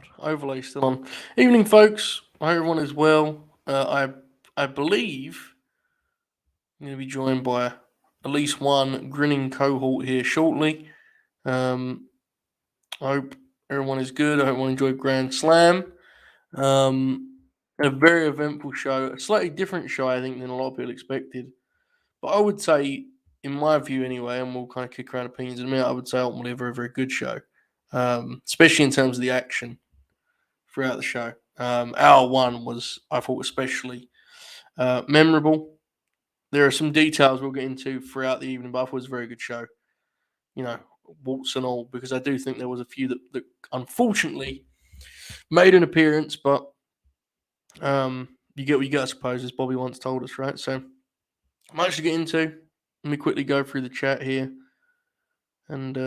God, overlay still on. Evening, folks. I hope everyone is well. I believe I'm going to be joined by at least one grinning cohort here shortly. Um, I hope everyone is good. I hope everyone enjoyed Grand Slam. Um, a very eventful show, a slightly different show, I think, than a lot of people expected. But I would say, in my view anyway, and we'll kind of kick around opinions in a minute, I would say ultimately a very, very good show, especially in terms of the action throughout the show. Hour one was, I thought, especially memorable. There are some details we'll get into throughout the evening, but I thought it was a very good show. You know, warts and all, because I do think there was a few that unfortunately made an appearance, but you get what you get, I suppose, as Bobby once told us, right? So, much to get into. Let me quickly go through the chat here and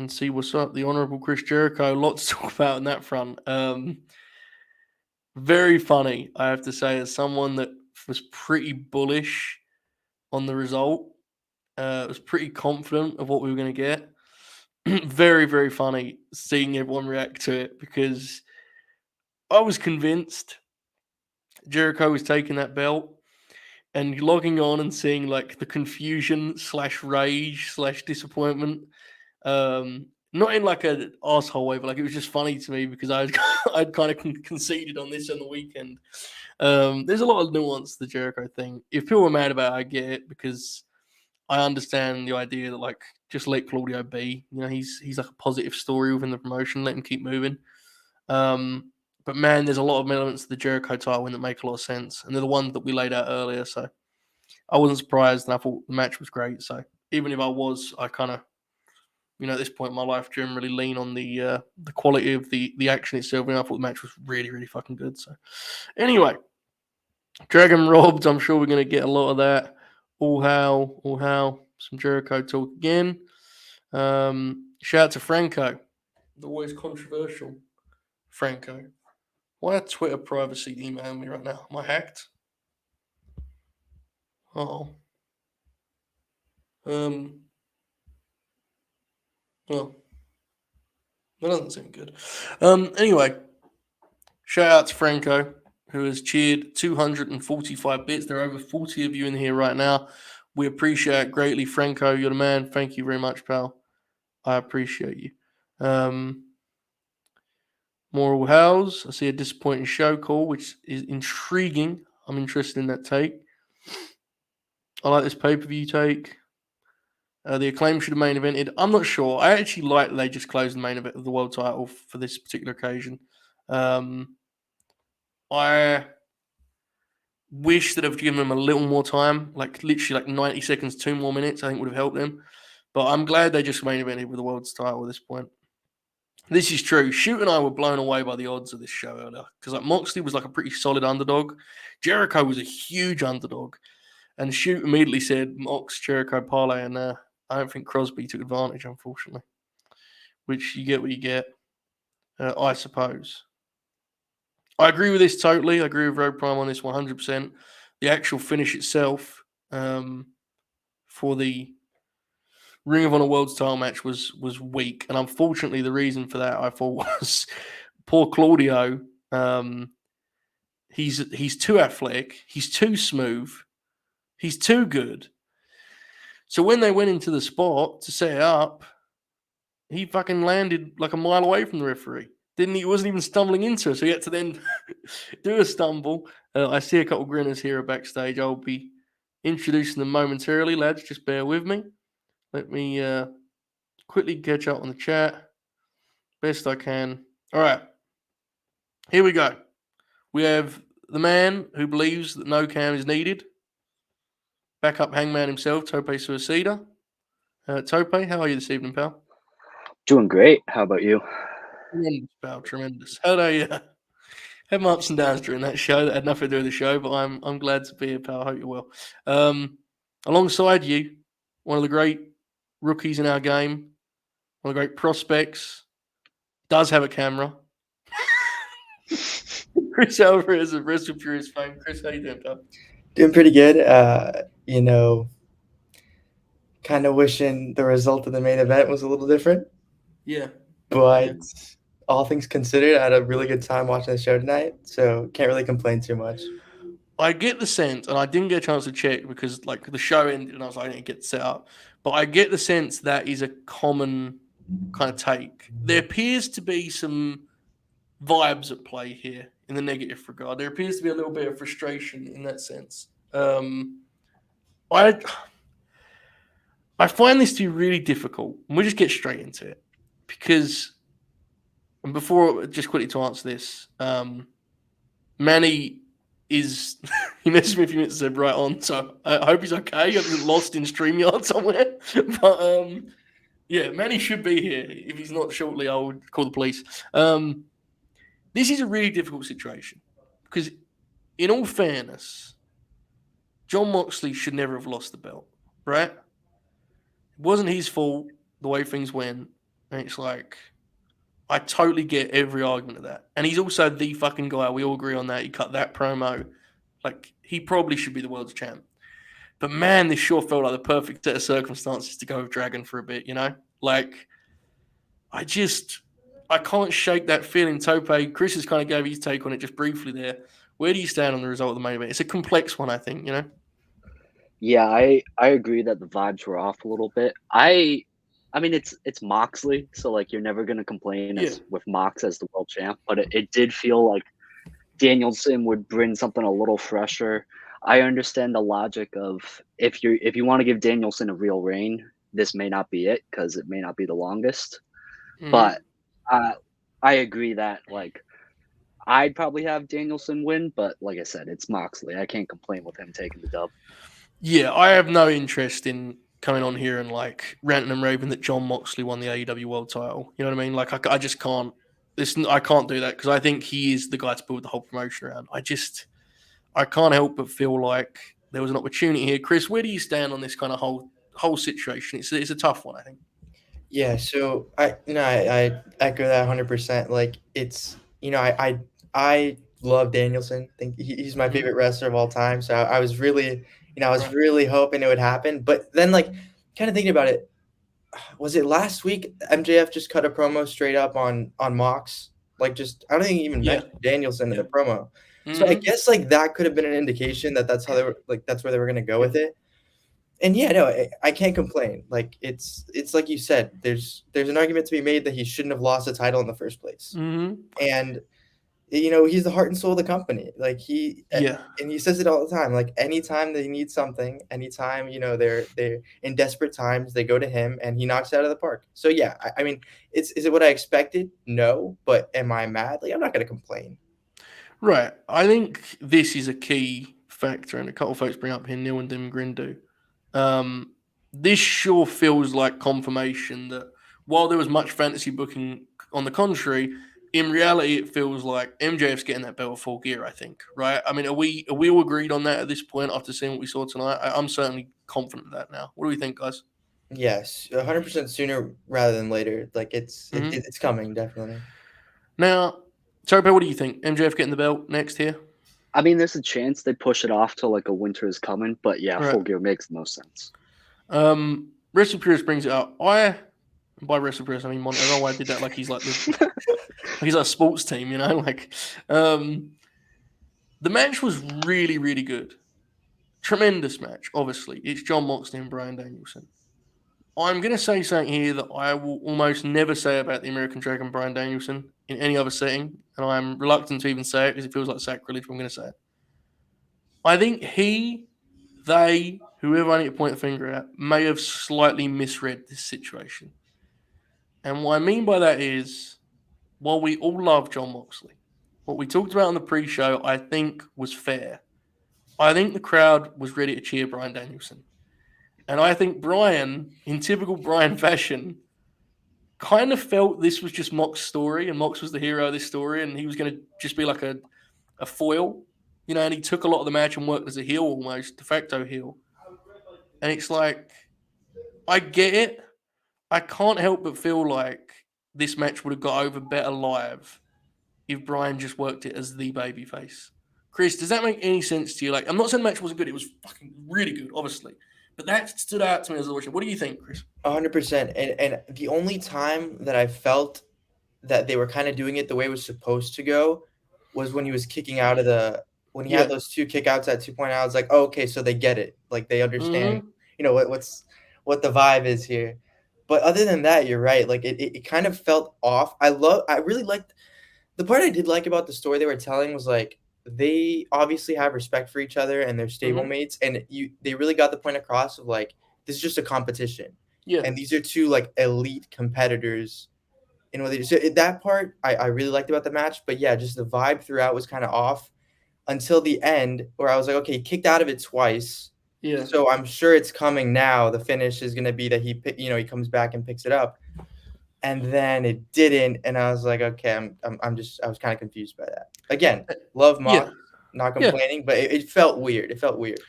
see what's up. The Honourable Chris Jericho, lots to talk about on that front. Very funny, I have to say, as someone that was pretty bullish on the result. Was pretty confident of what we were going to get. Very, very funny seeing everyone react to it because I was convinced Jericho was taking that belt and logging on and seeing like the confusion slash rage slash disappointment. Not in like an asshole way, but like it was just funny to me because I'd kind of conceded on this on the weekend. There's a lot of nuance to the Jericho thing. If people are mad about it, I get it because I understand the idea that like just let Claudio be. You know, he's like a positive story within the promotion. Let him keep moving. But man, there's a lot of elements to the Jericho title win that make a lot of sense, and they're the ones that we laid out earlier. So I wasn't surprised, and I thought the match was great. So even if I kind of, at this point in my life, generally lean on the quality of the action itself. And I thought the match was really, really fucking good. So anyway, Dragon robbed. I'm sure we're gonna get a lot of that. All how, some Jericho talk again. Shout out to Franco, the always controversial Franco. Why are Twitter privacy emailing me right now? Am I hacked? Oh. Well, that doesn't seem good. Anyway, shout out to Franco, who has cheered 245 bits. There are over 40 of you in here right now. We appreciate it greatly. Franco, you're the man. Thank you very much, pal. I appreciate you. Moral House. I see a disappointing show call, which is intriguing. I'm interested in that take. I like this pay-per-view take. The Acclaim should have main evented. I'm not sure. I actually like that they just closed the main event of the world title for this particular occasion. I wish that I've given them a little more time, like literally like 90 seconds, 2 more minutes. I think would have helped them. But I'm glad they just main evented with the world's title at this point. This is true. Shoot and I were blown away by the odds of this show earlier because like Moxley was like a pretty solid underdog. Jericho was a huge underdog, and Shoot immediately said Mox Jericho parlay, and I don't think Crosby took advantage, unfortunately. Which you get what you get, I suppose. I agree with this totally. I agree with Road Prime on this 100%. The actual finish itself for the Ring of Honor World's title match was weak, and unfortunately, the reason for that I thought was poor Claudio. He's too athletic, he's too smooth, he's too good. So when they went into the spot to set it up, he fucking landed like a mile away from the referee. Didn't he? Wasn't even stumbling into it, so he had to then do a stumble. I see a couple of grinners here backstage. I'll be introducing them momentarily, lads. Just bear with me. Let me quickly catch up on the chat best I can. All right, here we go. We have the man who believes that no cam is needed. Backup hangman himself, Tope Suicida. Tope, how are you this evening, pal? Doing great. How about you? Tremendous, pal. Tremendous. How'd I had my ups and downs during that show that had nothing to do with the show, but I'm glad to be here, pal. I hope you're well. Alongside you, one of the great rookies in our game, one of the great prospects, does have a camera. Chris Alvarez of Wrestle Furious fame. Chris, how you doing, pal? Doing pretty good. Kind of wishing the result of the main event was a little different. Yeah. But all things considered, I had a really good time watching the show tonight, so can't really complain too much. I get the sense, and I didn't get a chance to check because like the show ended and I was like, I didn't get set up. But I get the sense that is a common kind of take. There appears to be some vibes at play here in the negative regard. There appears to be a little bit of frustration in that sense. I I find this to be really difficult, and we'll just get straight into it because. And before, just quickly to answer this, Manny is he messaged me a few minutes and said right on, so I hope he's okay. I got lost in StreamYard somewhere, but yeah, Manny should be here. If he's not shortly, I would call the police. This is a really difficult situation because, in all fairness, Jon Moxley should never have lost the belt, right? It wasn't his fault the way things went, and it's like I totally get every argument of that. And he's also the fucking guy. We all agree on that. He cut that promo. Like, he probably should be the world's champ. But man, this sure felt like the perfect set of circumstances to go with Dragon for a bit, you know? Like, I can't shake that feeling. Tope, Chris has kind of gave his take on it just briefly there. Where do you stand on the result of the main event? It's a complex one, I think, you know? Yeah, I agree that the vibes were off a little bit. I mean, it's Moxley, so like you're never gonna complain with Mox as the world champ, but it did feel like Danielson would bring something a little fresher. I understand the logic of if you want to give Danielson a real reign, this may not be it because it may not be the longest. Mm-hmm. But I agree that like I'd probably have Danielson win, but like I said, it's Moxley. I can't complain with him taking the dub. Yeah, I have no interest in coming on here and like ranting and raving that Jon Moxley won the AEW World Title. You know what I mean? Like I just can't. I can't do that because I think he is the guy to build the whole promotion around. I can't help but feel like there was an opportunity here. Chris, where do you stand on this kind of whole situation? It's a tough one, I think. Yeah, so I echo that 100%. Like it's I love Danielson. I think he's my favorite wrestler of all time. So I was really really hoping it would happen. But then like kind of thinking about it, was it last week MJF just cut a promo straight up on Mox? Like just I don't think he even mentioned Danielson in the promo. So I guess like that could have been an indication that that's how they were like that's where they were going to go with it. And yeah, no, I can't complain. Like it's like you said, there's an argument to be made that he shouldn't have lost the title in the first place. Mm-hmm. And he's the heart and soul of the company. Like and he says it all the time. Like anytime they need something, anytime they're in desperate times, they go to him and he knocks it out of the park. So yeah, I mean, is it what I expected? No, but am I mad? Like I'm not going to complain. Right. I think this is a key factor, and a couple of folks bring up here. Neil and Dim Grin do. This sure feels like confirmation that while there was much fantasy booking on the contrary, in reality it feels like MJF's getting that belt full gear, I think, right? I mean, are we all agreed on that at this point after seeing what we saw tonight? I'm certainly confident of that now. What do we think, guys? Yes, 100% sooner rather than later. Like it's coming, definitely. Now, Tope, what do you think? MJF getting the belt next here? I mean, there's a chance they push it off to like a winter is coming, but yeah, full gear makes no sense. Wrestle Purist brings it up. By Wrestle Purist, I mean Montero. I did that like he's like he's like a sports team, you know. Like, the match was really, really good. Tremendous match. Obviously, it's Jon Moxley and Bryan Danielson. I'm going to say something here that I will almost never say about the American Dragon Bryan Danielson in any other setting, and I'm reluctant to even say it because it feels like sacrilege, but I'm going to say it. I think they, whoever I need to point the finger at, may have slightly misread this situation. And what I mean by that is, while we all love Jon Moxley, what we talked about on the pre-show, I think, was fair. I think the crowd was ready to cheer Bryan Danielson. And I think Bryan, in typical Bryan fashion, kind of felt this was just Mox's story, and Mox was the hero of this story, and he was going to just be like a foil, and he took a lot of the match and worked as a heel almost, de facto heel. And it's like, I get it. I can't help but feel like this match would have got over better live if Bryan just worked it as the babyface. Chris, does that make any sense to you? Like, I'm not saying the match wasn't good. It was fucking really good, obviously. But that stood out to me as a watcher. What do you think, Chris? 100%. And the only time that I felt that they were kind of doing it the way it was supposed to go was when he was kicking out of the when he had those 2 kickouts at 2.0. I was like, oh, okay, so they get it. Like they understand, what the vibe is here. But other than that, you're right. Like it kind of felt off. I really liked the part I did like about the story they were telling was like they obviously have respect for each other and they're stable mates, and they really got the point across of like this is just a competition. Yeah. And these are 2 like elite competitors in what they do. So that part I really liked about the match, but yeah, just the vibe throughout was kind of off until the end where I was like, okay, he kicked out of it twice. Yeah. So I'm sure it's coming now. The finish is going to be that he comes back and picks it up. And then it didn't, and I was like, okay, I was kind of confused by that. Again, love Mox, not complaining, but it felt weird. It felt weird.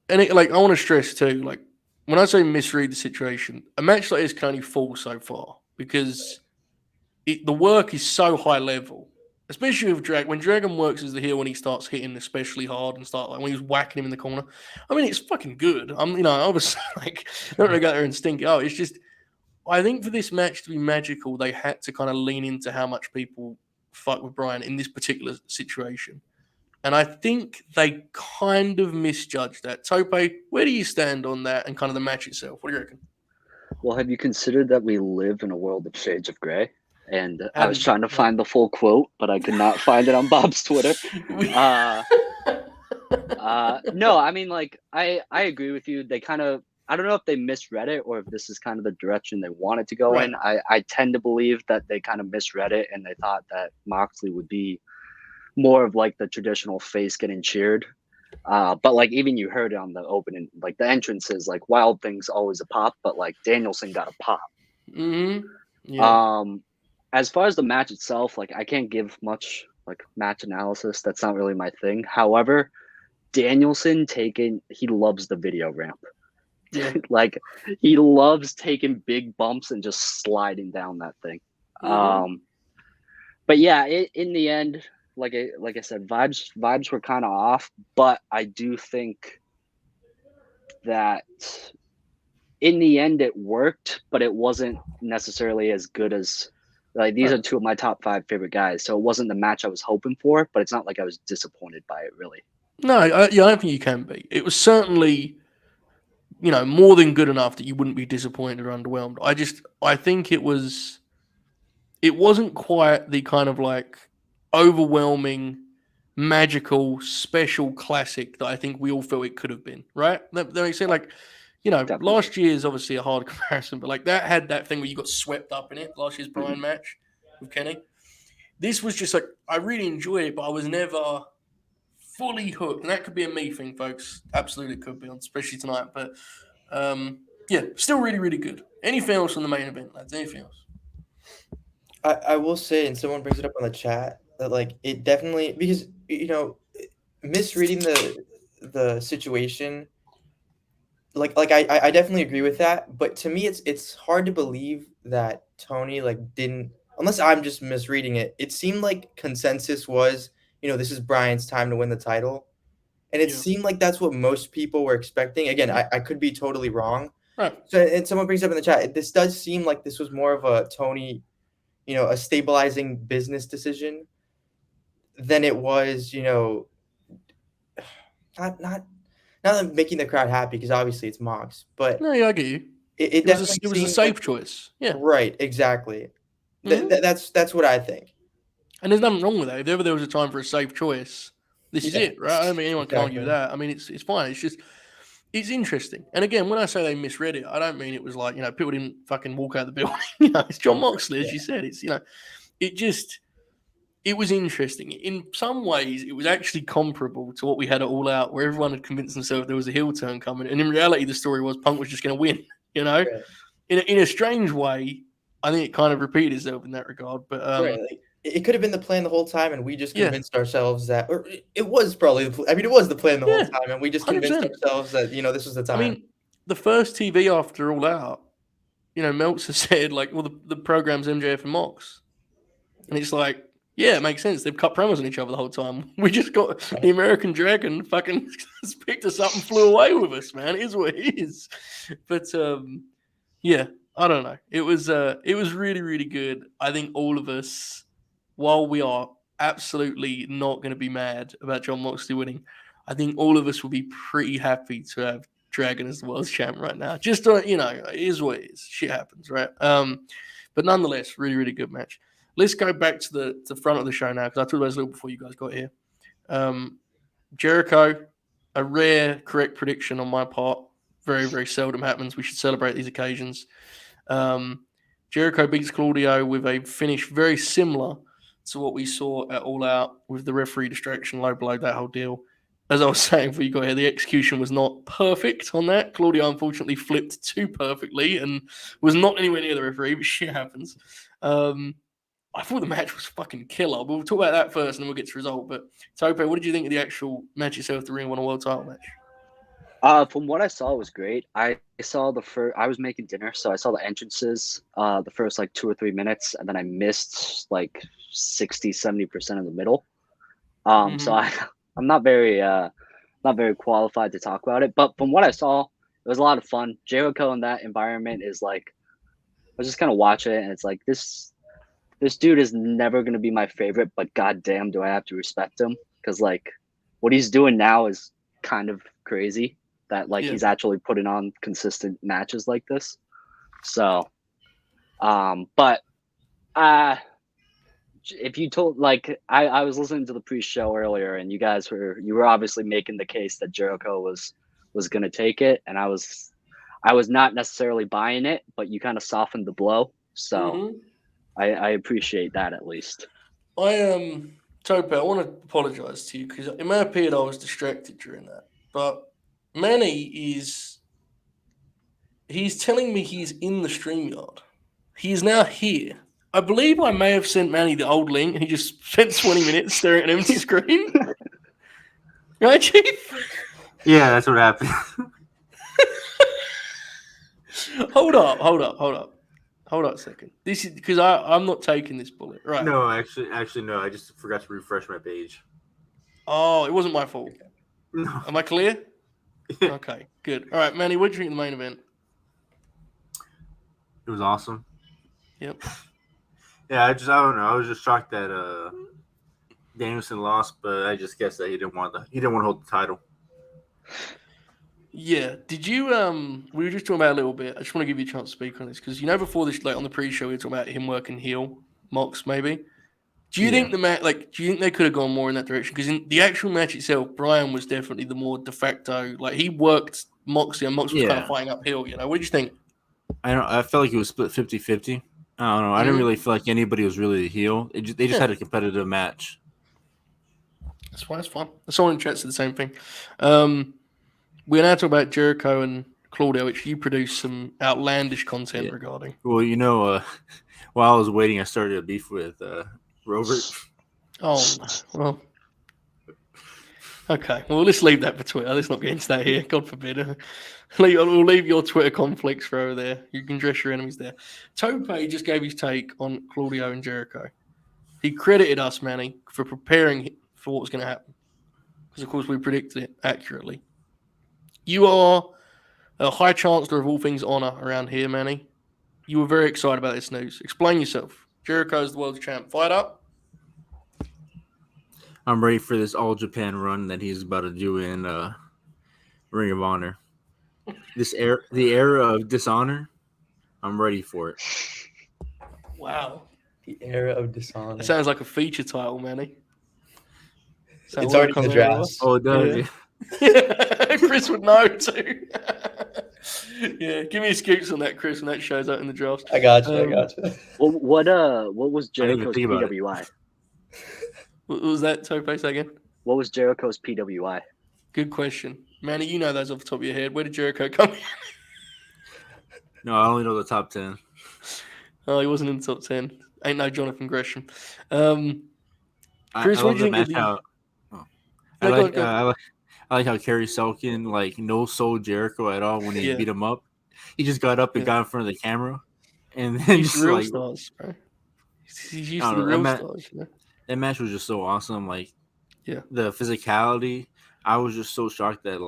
And I want to stress too, like when I say misread the situation, a match like this can only fall so far because the work is so high level, especially with Dragon. When Dragon works as the heel, when he starts hitting especially hard and when he was whacking him in the corner, I mean, it's fucking good. I was like, don't really go there and stink it out. It's just, I think for this match to be magical, they had to kind of lean into how much people fuck with Bryan in this particular situation. And I think they kind of misjudged that. Tope, where do you stand on that and kind of the match itself? What do you reckon? Well, have you considered that we live in a world of shades of gray? And I was trying to find the full quote, but I could not find it on Bob's Twitter. No, I mean, like, I agree with you. They kind of, I don't know if they misread it or if this is kind of the direction they wanted to go in. I tend to believe that they kind of misread it and they thought that Moxley would be more of like the traditional face getting cheered. But like even you heard it on the opening, like the entrances, like Wild Thing's always a pop, but like Danielson got a pop. Yeah. As far as the match itself, like I can't give much like match analysis. That's not really my thing. However, Danielson he loves the video ramp. Yeah. Like he loves taking big bumps and just sliding down that thing. But yeah, in the end, like I said, vibes were kind of off, but I do think that in the end it worked, but it wasn't necessarily as good as like these are 2 of my top 5 favorite guys. So it wasn't the match I was hoping for, but it's not like I was disappointed by it really. No, I don't think you can be. It was certainly, more than good enough that you wouldn't be disappointed or underwhelmed. I think it wasn't quite the kind of like overwhelming, magical, special classic that I think we all felt it could have been, right? That makes sense. Like, Definitely. Last year is obviously a hard comparison, but like that had that thing where you got swept up in it, last year's Bryan match with Kenny. This was just like, I really enjoyed it, but I was never fully hooked. And that could be a me thing, folks. Absolutely could be, especially tonight. But yeah, still really, really good. Anything else on the main event, lads? Anything else? I will say, and someone brings it up on the chat, that like it definitely, because misreading the situation, like I definitely agree with that, but to me it's hard to believe that Tony like didn't, unless I'm just misreading it. It seemed like consensus was, this is Bryan's time to win the title, and it seemed like that's what most people were expecting. Again, I could be totally wrong. Right. So, and someone brings up in the chat, this does seem like this was more of a Tony, a stabilizing business decision than it was, not making the crowd happy, because obviously it's Mox, but no, yeah, I get you. It was a safe choice. Yeah. Right, exactly. That's what I think. And there's nothing wrong with that. If ever there was a time for a safe choice, this is it, right? I don't think anyone can argue with that. I mean, it's fine. It's just, it's interesting. And again, when I say they misread it, I don't mean it was like, people didn't fucking walk out the building. It's Jon Moxley, as you said. It's, it was interesting. In some ways, it was actually comparable to what we had at All Out, where everyone had convinced themselves there was a heel turn coming. And in reality, the story was Punk was just going to win, Right. In a strange way, I think it kind of repeated itself in that regard. But right. Like, it could have been the plan the whole time, and we just convinced ourselves that, or it was probably, it was the plan the whole time, and we just convinced 100%. Ourselves that, this was the time. I mean, the first TV after All Out, Meltzer said, like, well, the program's MJF and Mox. And it's like, yeah, it makes sense. They've cut promos on each other the whole time. We just got the American Dragon fucking picked us up and flew away with us, man. It is what it is. But, yeah, I don't know. It was really, really good. I think all of us, while we are absolutely not going to be mad about Jon Moxley winning, I think all of us will be pretty happy to have Dragon as the world champ right now. Just it is what it is. Shit happens, right? But nonetheless, really, really good match. Let's go back to the front of the show now because I talked about this a little before you guys got here. Jericho, a rare correct prediction on my part. Very, very seldom happens. We should celebrate these occasions. Jericho beats Claudio with a finish very similar to what we saw at All Out with the referee distraction, low blow, that whole deal. As I was saying before you got here, the execution was not perfect on that. Claudio unfortunately flipped too perfectly and was not anywhere near the referee, but shit happens. I thought the match was fucking killer. We'll talk about that first and then we'll get to the result. But Tope, what did you think of the actual match itself, the Ring of Honor World title match? From what I saw, it was great. I saw I was making dinner, so I saw the entrances the first like 2 or 3 minutes, and then I missed like 60-70% of the middle. So I'm not very qualified to talk about it. But from what I saw, it was a lot of fun. Jericho in that environment is like, I was just kind of watching it, and it's like this dude is never gonna be my favorite, but goddamn, do I have to respect him? Because like what he's doing now is kind of crazy. That like he's actually putting on consistent matches like this. So, but if you told like I was listening to the pre-show earlier, and you were obviously making the case that Jericho was gonna take it, and I was not necessarily buying it, but you kind of softened the blow. So I appreciate that at least. Tope, I want to apologize to you because in my opinion I was distracted during that, but Manny he's telling me he's in the StreamYard. He is now here. I believe I may have sent Manny the old link and he just spent 20 minutes staring at an empty screen. Right, Chief? Yeah, that's what happened. Hold up a second. This is because I'm not taking this bullet. Right. No, actually no. I just forgot to refresh my page. Oh, it wasn't my fault. No. Am I clear? Okay, good. All right, Manny, what did you think of the main event? It was awesome. Yep. Yeah, I don't know. I was just shocked that Danielson lost, but I just guessed that he didn't want to hold the title. Yeah. Did you we were just talking about it a little bit. I just want to give you a chance to speak on this because before this, like on the pre-show, we were talking about him working heel, Mox maybe. Do you think do you think they could have gone more in that direction? Because in the actual match itself, Bryan was definitely the more de facto. Like he worked Moxley, and Mox was kind of fighting uphill. What did you think? I felt like it was split 50-50. I don't know. I didn't really feel like anybody was really a heel. They just had a competitive match. That's fine. That's fine. Someone in chat said the same thing. We're now talking about Jericho and Claudio, which you produced some outlandish content regarding. Well, while I was waiting, I started a beef with Robert. Oh, well. Okay, well, let's leave that for Twitter. Let's not get into that here. God forbid. We'll leave your Twitter conflicts for over there. You can dress your enemies there. Tope just gave his take on Claudio and Jericho. He credited us, Manny, for preparing for what was going to happen. Because, of course, we predicted it accurately. You are a high chancellor of all things honor around here, Manny. You were very excited about this news. Explain yourself. Jericho's the world champ. Fight up. I'm ready for this All Japan run that he's about to do in Ring of Honor. The era of dishonor, I'm ready for it. Wow. The era of dishonor. It sounds like a feature title, Manny. It's already in the draft. Oh, it does. Yeah. Chris would know too. Yeah, give me a scoops on that, Chris, when that shows up in the draft. I got you. Well, what was Jericho's PWI? What was that, Tope? Say again? What was Jericho's PWI? Good question. Manny, you know those off the top of your head. Where did Jericho come in? No, I only know the top 10. Oh, he wasn't in the top 10. Ain't no Jonathan Gresham. Chris, what do you think of the... I like how Kerry Selkin no sold Jericho at all when he beat him up. He just got up and got in front of the camera, and then he's real stars, bro. He's used to the real stars. That match was just so awesome. The physicality. I was just so shocked that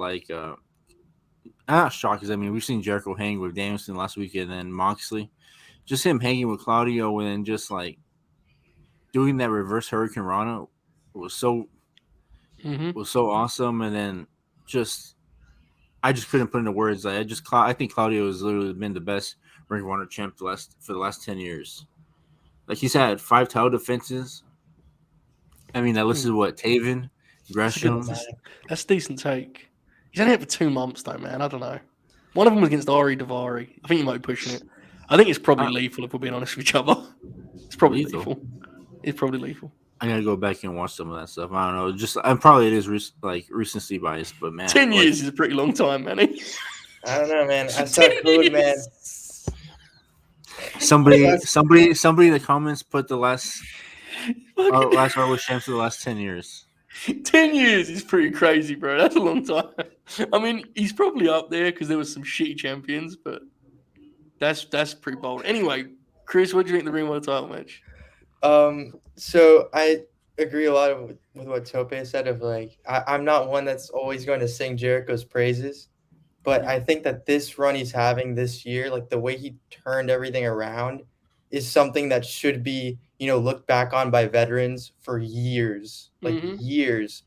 I'm not shocked because I mean we've seen Jericho hang with Danielson last weekend and then Moxley. Just him hanging with Claudio and just like doing that reverse Hurricane Rana was so awesome. And then just I just couldn't put into words. Like I think Claudio has literally been the best Ring of Honor champ for the last 10 years. Like he's had 5 title defenses. I mean, that listed what Taven, Gresham. That's a decent take. He's only had it for 2 months though, man. I don't know. One of them was against Ari Daivari. I think you might be pushing it. I think it's probably lethal if we're being honest with each other. It's probably lethal. It's probably lethal. I gotta go back and watch some of that stuff. I don't know. Just probably it is recency bias, but man, 10 years is a pretty long time, Manny. I don't know, man. I saw Code, man. Somebody in the comments put the last ROH champs for the last 10 years. 10 years is pretty crazy, bro. That's a long time. I mean, he's probably up there because there was some shitty champions, but that's pretty bold. Anyway, Chris, what do you think of the Ring of Honor title match? So I agree a lot with what Tope said of like I'm not one that's always going to sing Jericho's praises, but I think that this run he's having this year, like the way he turned everything around, is something that should be looked back on by veterans for years, years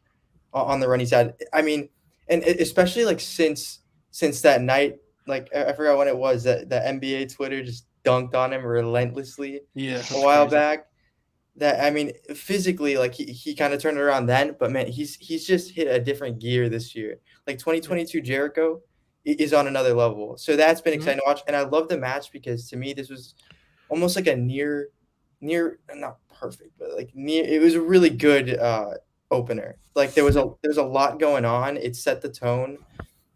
on the run he's had. I mean, and especially like since that night, like I forgot when it was that the NBA Twitter just dunked on him relentlessly a while back. That I mean, physically, like he kind of turned it around then, but man, he's just hit a different gear this year. Like 2022 Jericho is on another level, so that's been exciting to watch. And I love the match because to me this was almost like a near not perfect, but like near. It was a really good opener. Like there's a lot going on. It set the tone.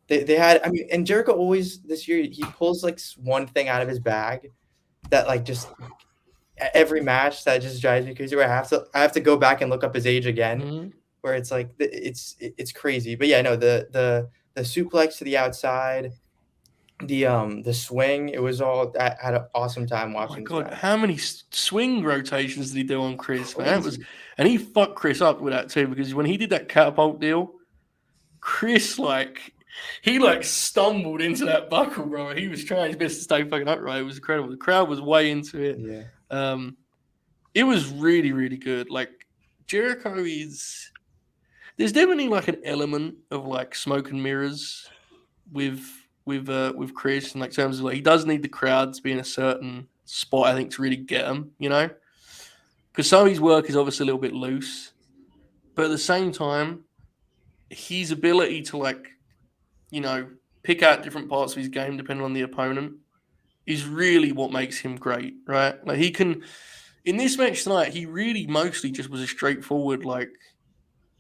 They had, I mean, and Jericho always this year he pulls like one thing out of his bag that like just. Every match that just drives me crazy. Where I have to go back and look up his age again. Where it's like it's crazy. But yeah, no, the suplex to the outside, the swing. It was all. I had an awesome time watching. Oh my God, how many swing rotations did he do on Chris? Man, and he fucked Chris up with that too because when he did that catapult deal, Chris he stumbled into that buckle, bro. He was trying his best to stay fucking upright. It was incredible. The crowd was way into it. Yeah. It was really, really good. Like Jericho there's definitely like an element of like smoke and mirrors with Chris, and like terms of like he does need the crowd to be in a certain spot, I think, to really get him, because some of his work is obviously a little bit loose, but at the same time, his ability to pick out different parts of his game depending on the opponent is really what makes him great, right? Like he can, in this match tonight, he really mostly just was a straightforward, like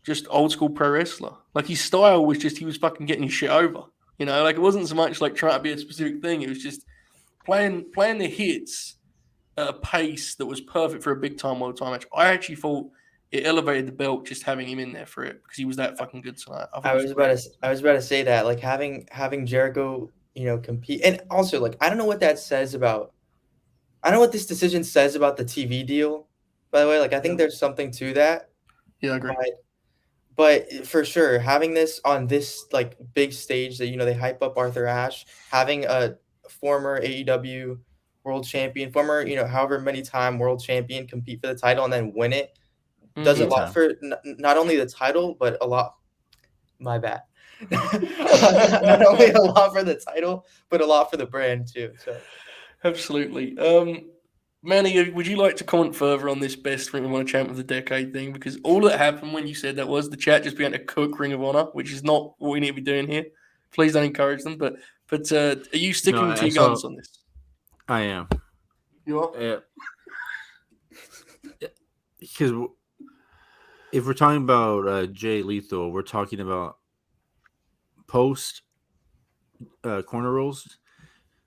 just old school pro wrestler. Like his style was just, he was fucking getting his shit over, like it wasn't so much like trying to be a specific thing. It was just playing the hits at a pace that was perfect for a big time world time match. I actually thought it elevated the belt just having him in there for it because he was that fucking good tonight. I was about to say that, like having Jericho, compete, and also like I don't know what that says about. I don't know what this decision says about the TV deal. By the way, like I think there's something to that. Yeah, I agree. But for sure, having this on this like big stage that they hype up Arthur Ashe, having a former AEW world champion, former however many time world champion compete for the title and then win it. Does a lot for not only the title, but a lot. My bad. Not only a lot for the title, but a lot for the brand too. So, absolutely. Manny, would you like to comment further on this best Ring of Honor champ of the decade thing? Because all that happened when you said that was the chat just began to cook Ring of Honor, which is not what we need to be doing here. Please don't encourage them. But are you sticking to your guns on this? I am. You are? Because if we're talking about Jay Lethal, we're talking about post corner rolls.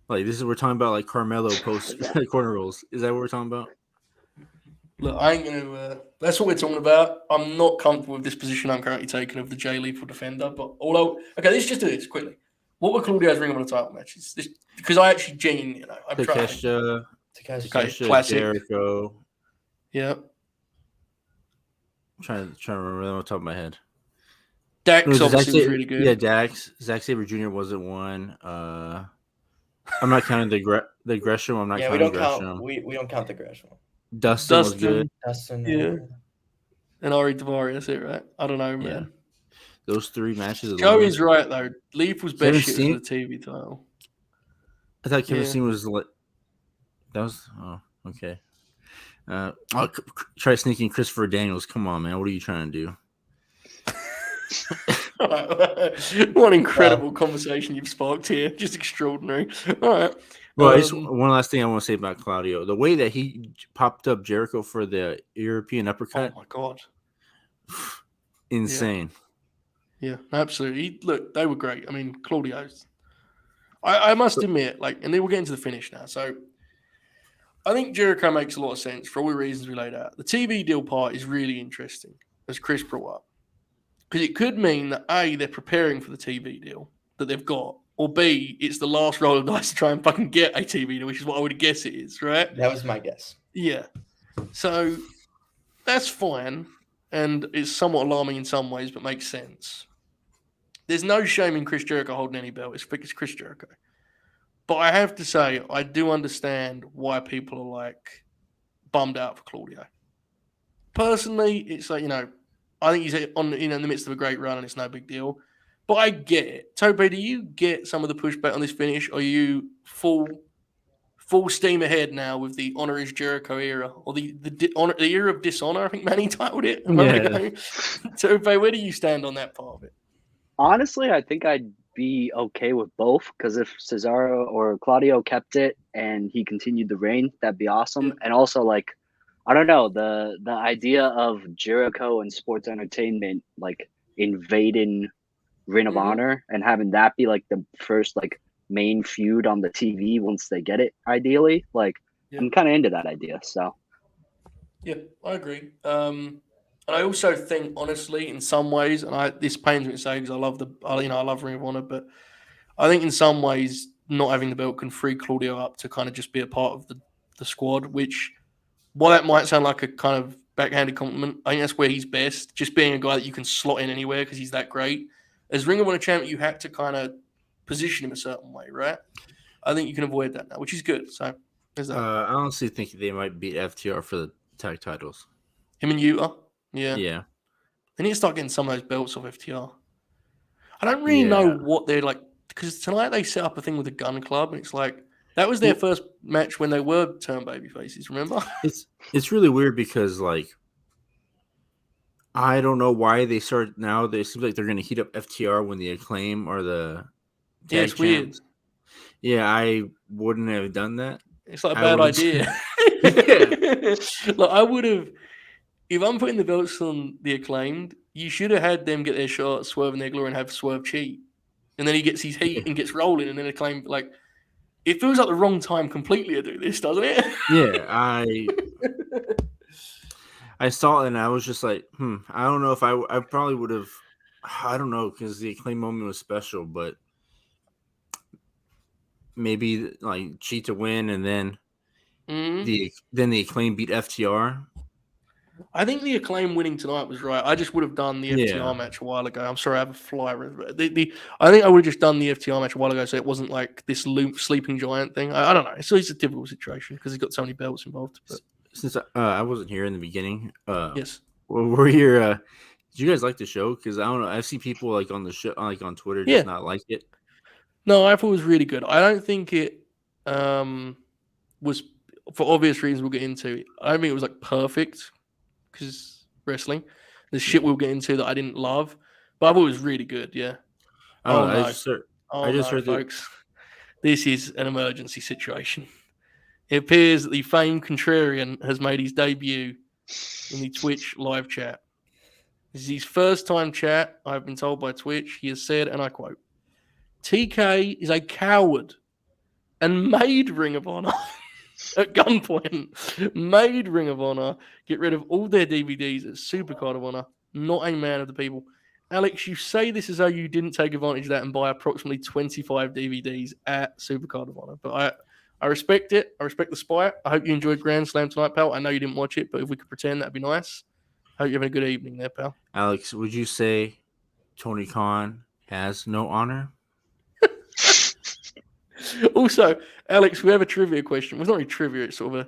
Like we're talking about like Carmelo post corner rolls. Is that what we're talking about? Look, I ain't gonna. That's what we're talking about. I'm not comfortable with this position I'm currently taking of the Jay Lethal defender. But let's just do this quickly. What were Claudio's Ring of Honor title matches? Because I actually genuinely, I'm Takeshita, classic. Jericho. Yeah. I'm trying to remember them on top of my head. Dax obviously was really good. Yeah, Dax. Zack Sabre Jr. wasn't one. I'm not counting the Gresham. I'm not Yeah, we counting don't Gresham. count. We don't count the Gresham. Dustin was good. Dustin, Yeah. And Ari Daivari, that's it, right? I don't know, man. Yeah. Those 3 matches. Joey's right though. Lethal's best Kevin shit Steen? for the TV title. I thought Kevin Yeah. Steen was like. That was okay. Try sneaking Christopher Daniels. Come on, man. What are you trying to do? What incredible conversation you've sparked here. Just extraordinary. All right. Well, one last thing I want to say about Claudio. The way that he popped up Jericho for the European uppercut. Oh, my God. Insane. Yeah, absolutely. Look, they were great. I mean, Claudio's. I must admit, and then we'll get into the finish now. So, I think Jericho makes a lot of sense for all the reasons we laid out. The TV deal part is really interesting, as Chris brought up. Because it could mean that A, they're preparing for the TV deal that they've got, or B, it's the last roll of dice to try and fucking get a TV deal, which is what I would guess it is, right? That was my guess. Yeah. So that's fine, and it's somewhat alarming in some ways, but makes sense. There's no shame in Chris Jericho holding any belt. It's Chris Jericho. But I have to say, I do understand why people are bummed out for Claudio. Personally, it's I think he's in the midst of a great run and it's no big deal. But I get it. Tope, do you get some of the pushback on this finish? Or are you full steam ahead now with the Honor is Jericho era? Or the era of dishonor, I think Manny titled it a moment ago. Tope, where do you stand on that part of it? Honestly, I think I'd be okay with both, because if Cesaro or Claudio kept it and he continued the reign, that'd be awesome. Yeah. And also, I don't know, the idea of Jericho and sports entertainment invading Ring of Honor and having that be the first main feud on the TV once they get it, ideally. I'm kind of into that idea. So yeah, I agree. And I also think, honestly, in some ways, and this pains me to say because I love Ring of Honor, but I think in some ways not having the belt can free Claudio up to kind of just be a part of the squad, which, while that might sound like a kind of backhanded compliment, I think that's where he's best, just being a guy that you can slot in anywhere because he's that great. As Ring of Honor champion, you had to kind of position him a certain way, right? I think you can avoid that now, which is good. So there's that. I honestly think they might beat FTR for the tag titles. Him and Utah? Yeah. Yeah. They need to start getting some of those belts off FTR. I don't really know what they're because tonight they set up a thing with the Gun Club, and it's that was their first match when they were turned baby faces, remember? It's really weird because I don't know why they start now. It seems like they're going to heat up FTR when the Acclaim or the tag it's weird. Yeah, I wouldn't have done that. It's a bad idea. I would have, if I'm putting the belts on the Acclaimed, you should have had them get their shot, Swerve in their glory, and have Swerve cheat. And then he gets his heat and gets rolling, and then Acclaim, it feels like the wrong time completely to do this, doesn't it? Yeah, I saw it and I was just I don't know if I probably would have, I don't know, because the Acclaim moment was special, but maybe cheat to win and then the Acclaim beat FTR. I think the Acclaim winning tonight was right. I just would have done the FTR match a while ago. I'm sorry, I have a flyer. I think I would have just done the FTR match a while ago, so it wasn't this sleeping giant thing. I don't know. It's a difficult situation because he's got so many belts involved. But. Since I wasn't here in the beginning, yes, were here. Did you guys like the show? Because I don't know. I see people on the show, on Twitter, just not like it. No, I thought it was really good. I don't think it was, for obvious reasons we'll get into. I don't think it was perfect. Because wrestling, there's shit we'll get into that I didn't love, but I thought it was really good. Yeah. I just heard folks. This is an emergency situation. It appears that the famed Contrarian has made his debut in the Twitch live chat. This is his first time chat. I've been told by Twitch. He has said, and I quote, "TK is a coward and made Ring of Honor." At gunpoint, made Ring of Honor get rid of all their DVDs at Supercard of Honor. Not a man of the people. Alex, you say this as though you didn't take advantage of that and buy approximately 25 DVDs at Supercard of Honor. But I respect it. I respect the spite. I hope you enjoyed Grand Slam tonight, pal. I know you didn't watch it, but if we could pretend, that'd be nice. I hope you're having a good evening there, pal. Alex, would you say Tony Khan has no honor. Also, Alex, we have a trivia question. Well, it's not really trivia. It's sort of a.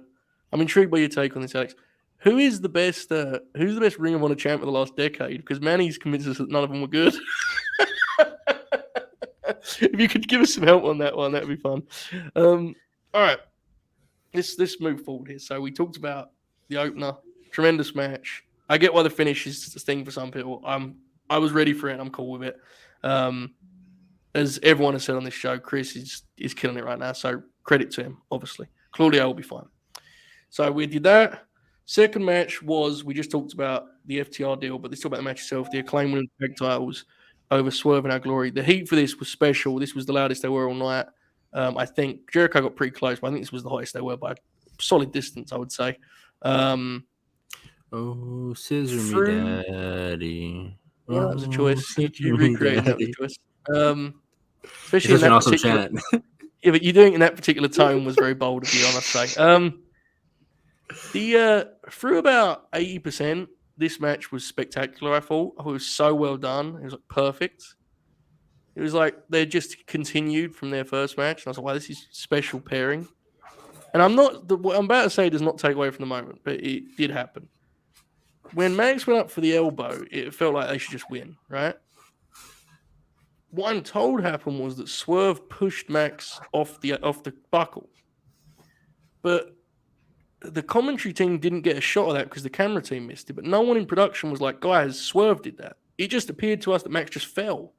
I'm intrigued by your take on this, Alex. Who's the best Ring of Honor champ of the last decade? Because Manny's convinced us that none of them were good. If you could give us some help on that one, that'd be fun. All right, let's move forward here. So we talked about the opener, tremendous match. I get why the finish is a thing for some people. I was ready for it. I'm cool with it. As everyone has said on this show, Chris is killing it right now. So credit to him, obviously. Claudio will be fine. So we did that. Second match was, we just talked about the FTR deal, but let's talk about the match itself. The Acclaim winning tag titles over Swerve and Our Glory. The heat for this was special. This was the loudest they were all night. I think Jericho got pretty close, but I think this was the highest they were by a solid distance, I would say. Oh, scissor me, daddy. Well, that was a choice. You recreated that was a choice. Especially It's in that awesome particular. chant. Yeah, but you doing it in that particular tone was very bold of you, I must say. Through about 80%, this match was spectacular. I thought it was so well done. It was like perfect. It was like they just continued from their first match, and I was like, "Wow, this is special pairing." And what I'm about to say does not take away from the moment, but it did happen. When Max went up for the elbow, it felt like they should just win, right? What I'm told happened was that Swerve pushed Max off the buckle, but the commentary team didn't get a shot of that because the camera team missed it. But no one in production was like, "Guys, Swerve did that." It just appeared to us that Max just fell,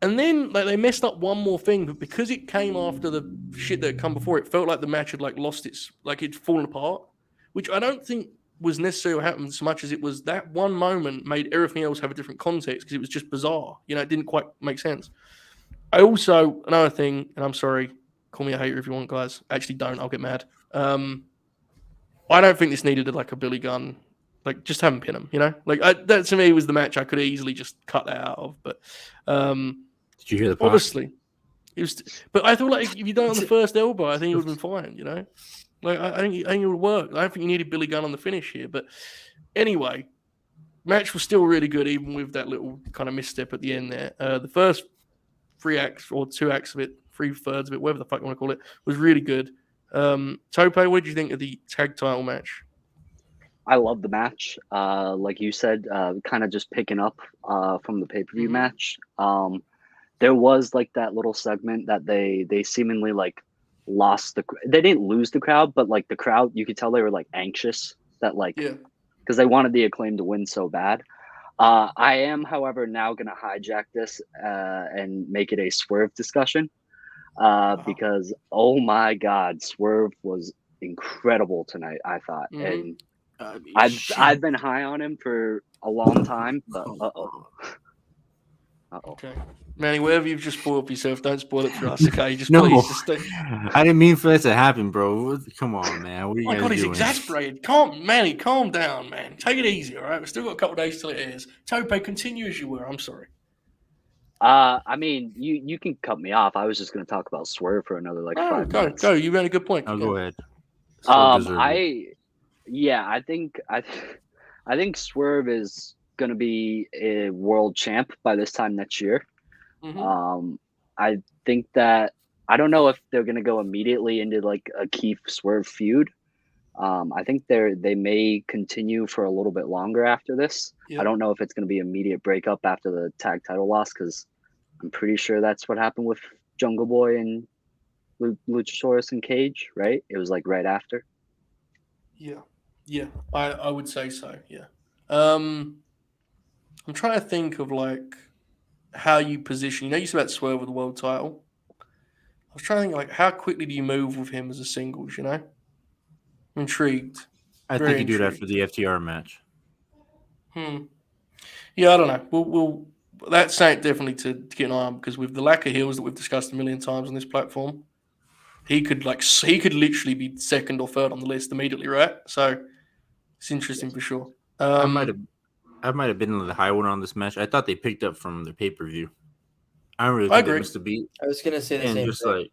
and then they messed up one more thing. But because it came after the shit that had come before, it felt like the match had lost its it'd fallen apart, which I don't think was necessarily what happened so much as it was that one moment made everything else have a different context because it was just bizarre. It didn't quite make sense. I also, another thing, and I'm sorry, call me a hater if you want, guys. Actually, don't. I'll get mad. I don't think this needed a Billy Gunn. Just have him pin him, that to me was the match I could easily just cut that out of. But did you hear the pop? Obviously, it was. But I thought if you done it on the first elbow, I think it would have been fine. I think it would work. I don't think you needed Billy Gunn on the finish here. But anyway, match was still really good, even with that little kind of misstep at the end there. The first 3 acts or 2 acts of it, 3/3 of it, whatever the fuck you want to call it, was really good. Tope, what did you think of the tag title match? I love the match. Like you said, kind of just picking up from the pay-per-view match. There was that little segment that they seemingly lost they didn't lose the crowd, but the crowd, you could tell they were anxious that because they wanted the Acclaim to win so bad. I am, however, now going to hijack this and make it a Swerve discussion because, oh my God, Swerve was incredible tonight, I thought. And I've been high on him for a long time, but uh-oh. Okay. Manny, whatever you've just spoiled for yourself, don't spoil it for us, okay? Just No, please. Just I didn't mean for that to happen, bro. Come on, man. What are you my guys God, he's doing? exasperated. Manny, calm down, man. Take it easy, all right? We've still got a couple of days till it airs. Tope, continue as you were. I'm sorry. I mean, you can cut me off. I was just going to talk about Swerve for another 5 minutes. Go. You made a good point. Go ahead. I think Swerve is going to be a world champ by this time next year. I think that I don't know if they're going to go immediately into a Keith Swerve feud. I think they may continue for a little bit longer after this. I don't know if it's going to be immediate breakup after the tag title loss because I'm pretty sure that's what happened with Jungle Boy and Luchasaurus and Cage, right? It was right after. Yeah, I would say so. Yeah. I'm trying to think of how you position. You said about Swerve with the world title. I was trying to think how quickly do you move with him as a singles? I'm intrigued. I think you do it after the FTR match. Yeah, I don't know. We'll that's something definitely to get an eye on because with the lack of heels that we've discussed a million times on this platform, he could literally be second or third on the list immediately, right? So it's interesting for sure. I might have been the high one on this match. I thought they picked up from the pay-per-view. I don't really think they missed a beat. I was gonna say the same just thing.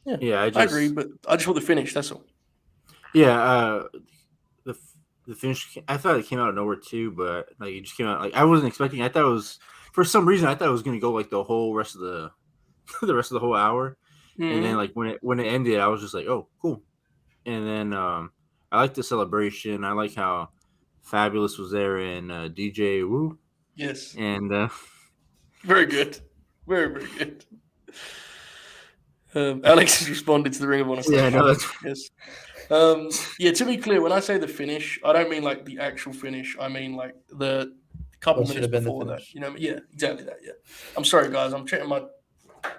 I agree, but I just want the finish. That's all. Yeah, the finish. I thought it came out of nowhere too, but like it just came out. Like I wasn't expecting. I thought it was for some reason. I thought it was gonna go like the whole rest of the the rest of the whole hour, and then like when it ended, I was just like, oh, cool. And then I like the celebration. I like how Fabulous was there and DJ Woo. Yes. And very good. Very, very good. Alex has responded to the Ring of Honor. Yeah, no, that's... Yes. To be clear, when I say the finish, I don't mean like the actual finish. I mean like the couple minutes before that. You know, yeah, exactly that. Yeah. I'm sorry, guys. I'm checking my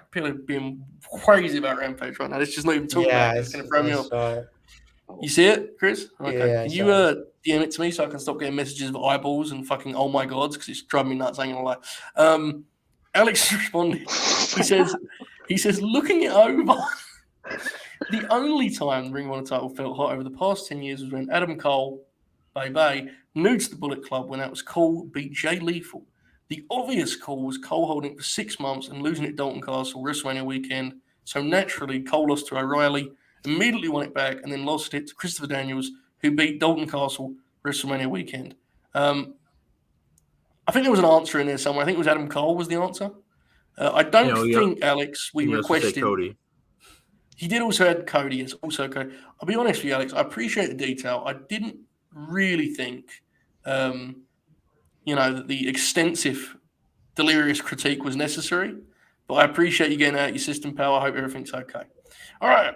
people are being crazy about Rampage right now. Let's just not even talk about it. It's going to throw me off. You see it, Chris? Okay. Yeah, can you DM it to me so I can stop getting messages of eyeballs and fucking oh my gods because it's driving me nuts. I ain't gonna lie. Alex responded. He says, looking it over. The only time the Ring of Honor title felt hot over the past 10 years was when Adam Cole, Bay, new to the Bullet Club when that was Cole, beat Jay Lethal. The obvious call was Cole holding it for 6 months and losing at Dalton Castle WrestleMania weekend. So naturally, Cole lost to O'Reilly, immediately won it back, and then lost it to Christopher Daniels, who beat Dalton Castle WrestleMania weekend. I think there was an answer in there somewhere. I think it was Adam Cole was the answer. I don't think, Alex, we requested. Cody. He did also add Cody. It's also Cody. I'll be honest with you, Alex. I appreciate the detail. I didn't really think, that the extensive, delirious critique was necessary. But I appreciate you getting out your system, pal. I hope everything's okay. All right.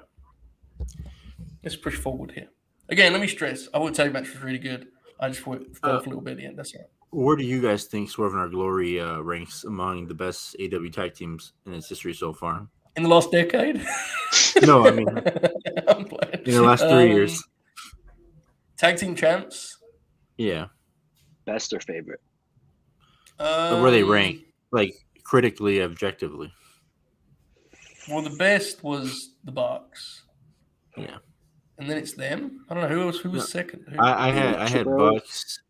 Let's push forward here. Again, let me stress. I would tell you match was really good. I just thought off a little bit at the end. That's all right. Where do you guys think Swerve and Our Glory ranks among the best AEW tag teams in its history so far? In the last decade? No, I mean in the last 3 years. Tag team champs? Yeah. Best or favorite? Where they rank, like critically, objectively. Well, the best was the Bucks. Yeah. And then it's them. I don't know who was second. I had Bucks.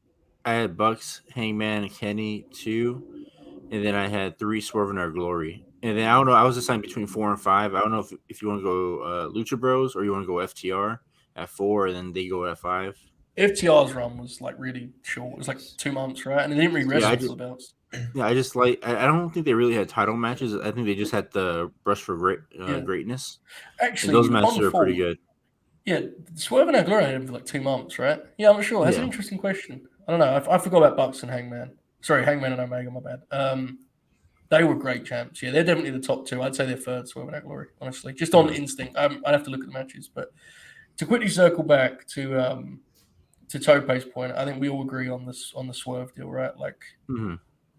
I had Bucks, Hangman, Kenny 2, and then I had 3 Swerve and Our Glory. And then I don't know. I was deciding between 4 and 5. I don't know if you want to go Lucha Bros or you want to go FTR at 4, and then they go at 5. FTR's run was like really short. It was like 2 months, right? And they didn't really wrestle for the belts. Yeah, I just like. I don't think they really had title matches. I think they just had the brush for greatness. Actually, and those matches are pretty good. Yeah, Swerve and Our Glory had for like 2 months, right? Yeah, I'm not sure. That's an interesting question. I don't know. I forgot about Bucks and Hangman. Sorry, Hangman and Omega. My bad. They were great champs. Yeah, they're definitely the top 2. I'd say they're third, Swerve and Our Glory, honestly. Just on instinct. I'd have to look at the matches. But to quickly circle back to Tope's point, I think we all agree on the Swerve deal, right? Like,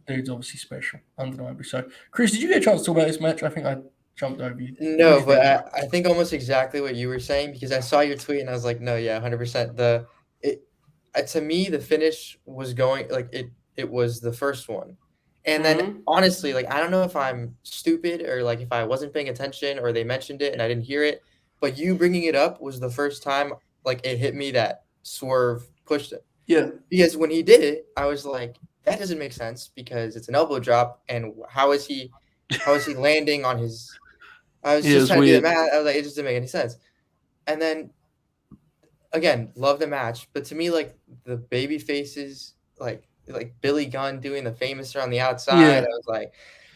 dude's obviously special, undeniably so. Chris, did you get a chance to talk about this match? I think I jumped over you. No, but I think almost exactly what you were saying because I saw your tweet and I was like, no, yeah, 100%. To me, the finish was going like it was the first one. And then honestly, like, I don't know if I'm stupid or like if I wasn't paying attention or they mentioned it and I didn't hear it, but you bringing it up was the first time like it hit me that Swerve pushed it. Yeah. Because when he did it, I was like, that doesn't make sense because it's an elbow drop and how is he landing on his I was just trying to do the math. I was like, it just didn't make any sense. And then again, love the match, but to me, like the baby faces, like Billy Gunn doing the famous on the outside. I was like,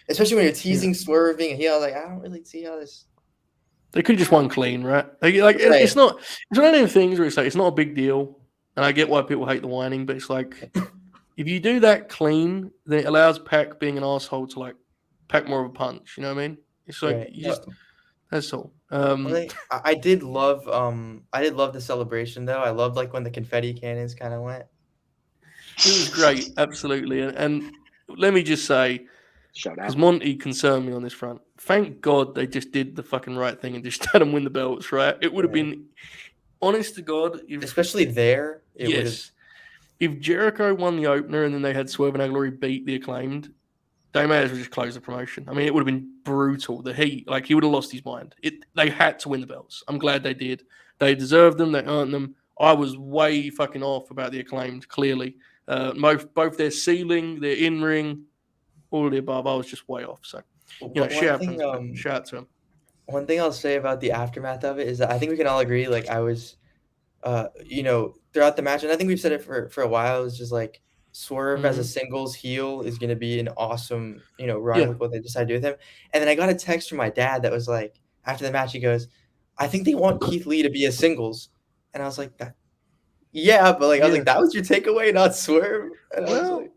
especially when you're teasing swerving, and I was like, I don't really see how this. They could have just won clean, right? It's not. It's one of those things where it's like it's not a big deal, and I get why people hate the whining, but it's like if you do that clean, then it allows Pac being an asshole to like pack more of a punch. You know what I mean? It's like you just. That's all. I did love the celebration though. I loved like when the confetti cannons kind of went. It was great, absolutely. And let me just say, because Monty concerned me on this front, thank God they just did the fucking right thing and just had them win the belts, right? It would have been, honest to God. Especially there. If Jericho won the opener and then they had Swerve and Our Glory beat the Acclaimed, they may as well just close the promotion. I mean, it would have been brutal. The heat, like he would have lost his mind. They had to win the belts. I'm glad they did. They deserved them. They earned them. I was way fucking off about the Acclaimed, clearly. Both their ceiling, their in-ring, all of the above. I was just way off. So, shout out to him. One thing I'll say about the aftermath of it is that I think we can all agree, like I was, throughout the match, and I think we've said it for a while, is just like Swerve as a Mhm. singles heel is going to be an awesome, run Yeah. with what they decide to do with him. And then I got a text from my dad that was like, after the match, he goes, "I think they want Keith Lee to be a singles," and I was like, "Yeah," but like I was Yeah. like, "That was your takeaway, not Swerve," and I was Well, like,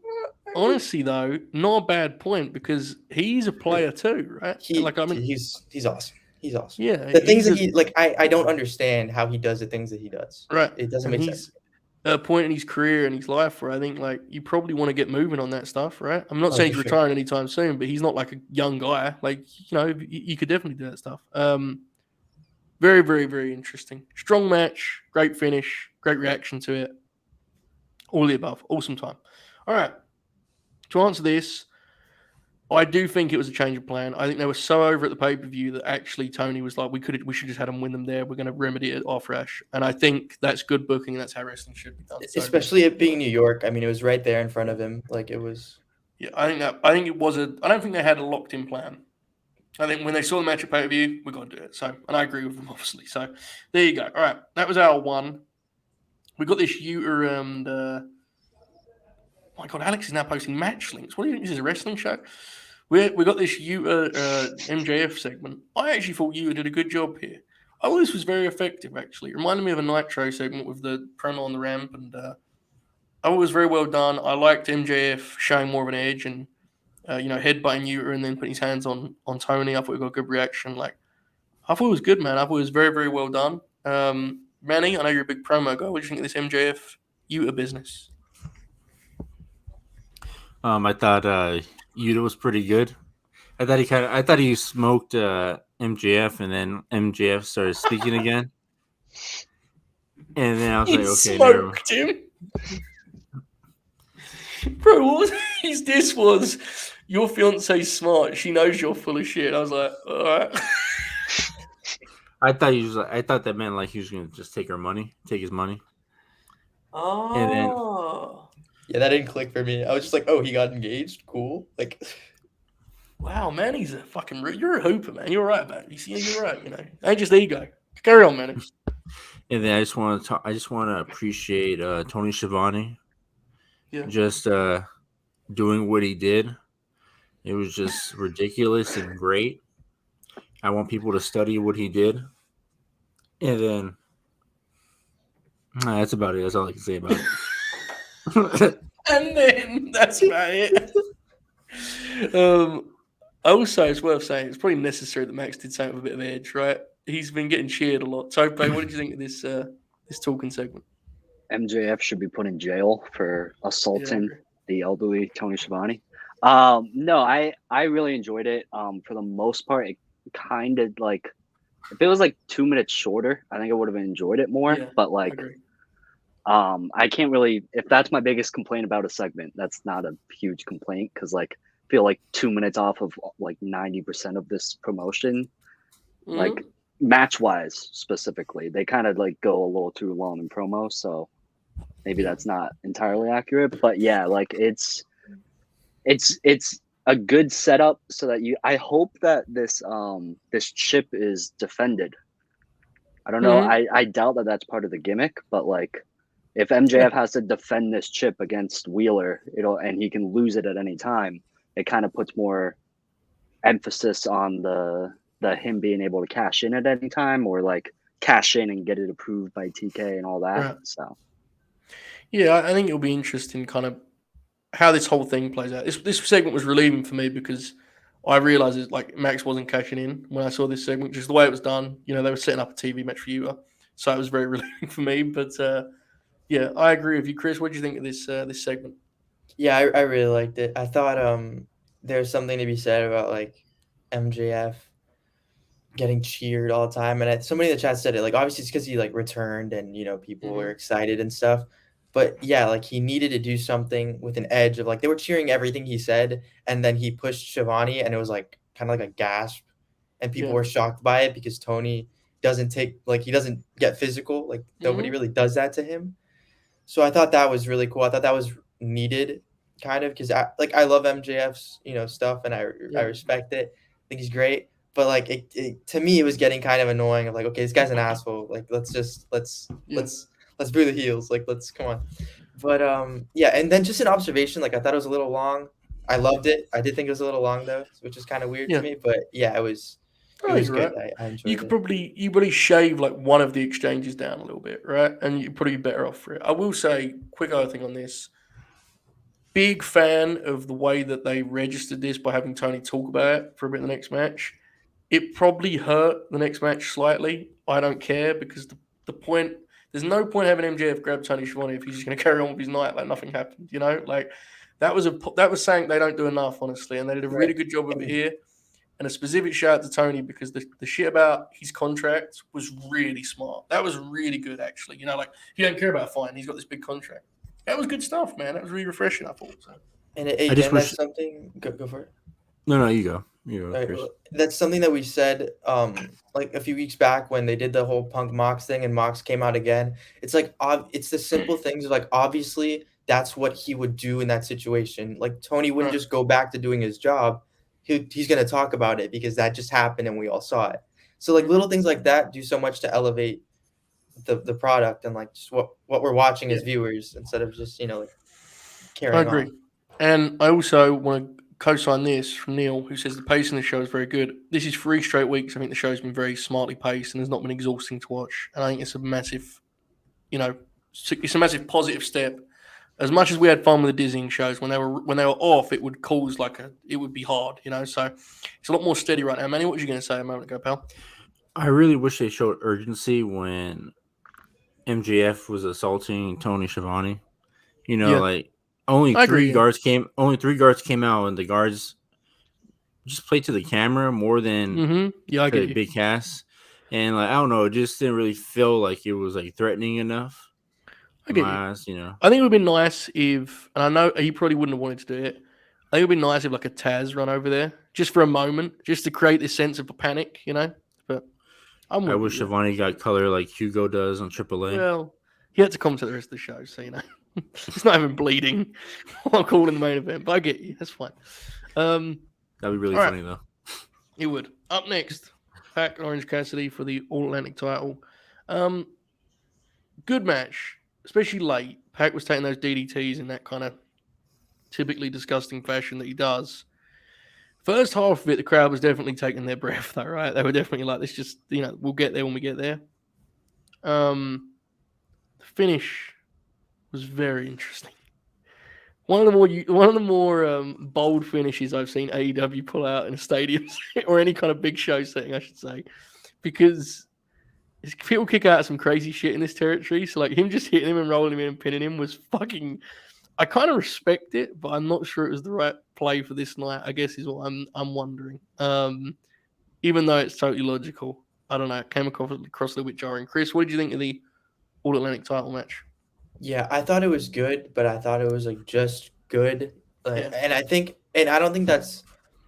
honestly though, not a bad point because he's a player too, right? Like I mean, he's awesome. He's awesome. yeah, The things he's that a he like, I don't understand how he does the things that he does. right, It doesn't and make sense. he's at a point in his career and his life where I think like you probably want to get moving on that stuff, right? I'm not Oh, saying for he's sure. retiring anytime soon, but he's not like a young guy. Like you could definitely do that stuff. Very, very, very interesting. Strong match, great finish, great reaction to it. All the above, awesome time. All right, to answer this, I do think it was a change of plan. I think they were so over at the pay per view that actually Tony was like, we should just had them win them there. We're going to remedy it off Rash, and I think that's good booking. And that's how wrestling should be done. So, Especially it being New York. I mean, it was right there in front of him. Like it was. yeah, I think it was a. I don't think they had a locked in plan. I think when they saw the match at pay per view, we got to do it. So, and I agree with them obviously. So, there you go. All right, that was our one. We got this Utah and. Oh my God, Alex is now posting match links. What do you think? This is a wrestling show? We got this Utah MJF segment. I actually thought Utah did a good job here. I thought this was very effective, actually. It reminded me of a Nitro segment with the promo on the ramp, and I thought it was very well done. I liked MJF showing more of an edge and, headbutting Utah and then putting his hands on Tony. I thought we got a good reaction. Like, I thought it was good, man. I thought it was very, very well done. Manny, I know you're a big promo guy. What do you think of this MJF Utah business? I thought Yuta was pretty good. I thought he smoked MJF, and then MJF started speaking again. And then I was like, okay, never mind. Smoked him. Bro, what was his diss was, your fiance's smart. She knows you're full of shit. I was like, all right. I thought that meant like he was gonna just take his money. And then Yeah, that didn't click for me. I was just like, oh, he got engaged. Cool. Like, wow, man, he's a fucking. You're a hooper, man. You're right, man. You see, you're right. Ain't just ego. Carry on, man. And then I just want to appreciate Tony Schiavone. Yeah. Just doing what he did. It was just ridiculous and great. I want people to study what he did. And then that's about it. That's all I can say about it. And then that's about it. Also, it's worth saying it's probably necessary that Max did something with a bit of edge, right? He's been getting cheered a lot. Tope, what did you think of this talking segment? MJF should be put in jail for assaulting the elderly Tony Schiavone. No, I really enjoyed it. For the most part, it kind of like, if it was like 2 minutes shorter, I think I would have enjoyed it more. Yeah, but like, I can't really. If that's my biggest complaint about a segment, that's not a huge complaint because like I feel like 2 minutes off of like 90% of this promotion, like match wise specifically, they kind of like go a little too long in promo. So maybe that's not entirely accurate, but yeah, like it's a good setup so that I hope that this chip is defended. I don't know. I doubt that that's part of the gimmick, but like if MJF has to defend this chip against Wheeler, and he can lose it at any time, it kind of puts more emphasis on the him being able to cash in at any time, or like cash in and get it approved by TK and all that. Right. So yeah, I think it'll be interesting kind of how this whole thing plays out. This segment was relieving for me because I realized it, like Max wasn't cashing in when I saw this segment, just the way it was done. They were setting up a TV match for you, so it was very relieving for me. But yeah, I agree with you, Chris. What do you think of this segment? Yeah, I really liked it. I thought there's something to be said about like MJF getting cheered all the time, and somebody in the chat said it. Like obviously it's because he like returned, and people were excited and stuff. But yeah, like he needed to do something with an edge of like they were cheering everything he said, and then he pushed Schiavone, and it was like kind of like a gasp, and people were shocked by it because Tony doesn't he doesn't get physical, like nobody really does that to him. So I thought that was really cool. I thought that was needed, kind of, because I love MJF's stuff, and I respect it. I think he's great, but like it to me it was getting kind of annoying. Of like, okay, this guy's an asshole. Like let's let's boo the heels. Like, let's come on. But yeah, and then just an observation. Like, I thought it was a little long. I loved it. I did think it was a little long though, which is kind of weird Yeah. to me. But yeah, it was Oh, good. you're right. I enjoyed You it. could probably shave like one of the exchanges down a little bit, right? And you'd probably be better off for it. I will say, quick other thing on this. Big fan of the way that they registered this by having Tony talk about it for a bit in the next match. It probably hurt the next match slightly. I don't care because the point there's no point having MJF grab Tony Schiavone if he's just going to carry on with his night like nothing happened. You know, like that was saying they don't do enough, honestly, and they did a really good job of it here. And a specific shout out to Tony because the shit about his contract was really smart. That was really good, actually. You know, like he don't care about a fine. He's got this big contract. That was good stuff, man. That was really refreshing, I thought. So. And again, that's something. Go for it. No, you go. Right, that's something that we said like a few weeks back when they did the whole Punk Mox thing and Mox came out again. It's like it's the simple things of like obviously that's what he would do in that situation. Like Tony wouldn't just go back to doing his job. He's going to talk about it because that just happened and we all saw it. So like little things like that do so much to elevate the product and like just what we're watching as viewers instead of just, you know, like carrying on. I agree. And I also want to co-sign this from Neil, who says the pace in the show is very good. This is 3 straight weeks. I think the show's been very smartly paced and has not been exhausting to watch. And I think it's a massive, you know, it's a massive positive step. As much as we had fun with the dizzying shows, when they were off, it would cause it would be hard, you know. So it's a lot more steady right now. Manny, what was you going to say a moment ago, pal? I really wish they showed urgency when MJF was assaulting Tony Schiavone. You know, like only three guards came out, and the guards just played to the camera more than to the big cast. And like I don't know, it just didn't really feel like it was like threatening enough. I get eyes, you know. I think it would be nice if, and I know he probably wouldn't have wanted to do it. I think it would be nice if like a Taz run over there just for a moment, just to create this sense of a panic, you know. But I wish Schiavone got color like Hugo does on AAA. Well, he had to come to the rest of the show, so you know, it's not even bleeding while calling the main event. But I get you, that's fine. That'd be really funny though. It would. Up next, Pac Orange Cassidy for the All Atlantic title. Good match. Especially late. Pac was taking those DDTs in that kind of typically disgusting fashion that he does. First half of it, the crowd was definitely taking their breath, though, right? They were definitely like, "This just, you know, we'll get there when we get there." The finish was very interesting. One of the more bold finishes I've seen AEW pull out in a stadium or any kind of big show setting, I should say, because people kick out some crazy shit in this territory. So like him just hitting him and rolling him in and pinning him was fucking. I kind of respect it, but I'm not sure it was the right play for this night. I guess is what I'm wondering. Even though it's totally logical, I don't know. It came across a little bit jarring. Chris, what did you think of the All Atlantic title match? Yeah, I thought it was good, but I thought it was like just good. And I don't think that's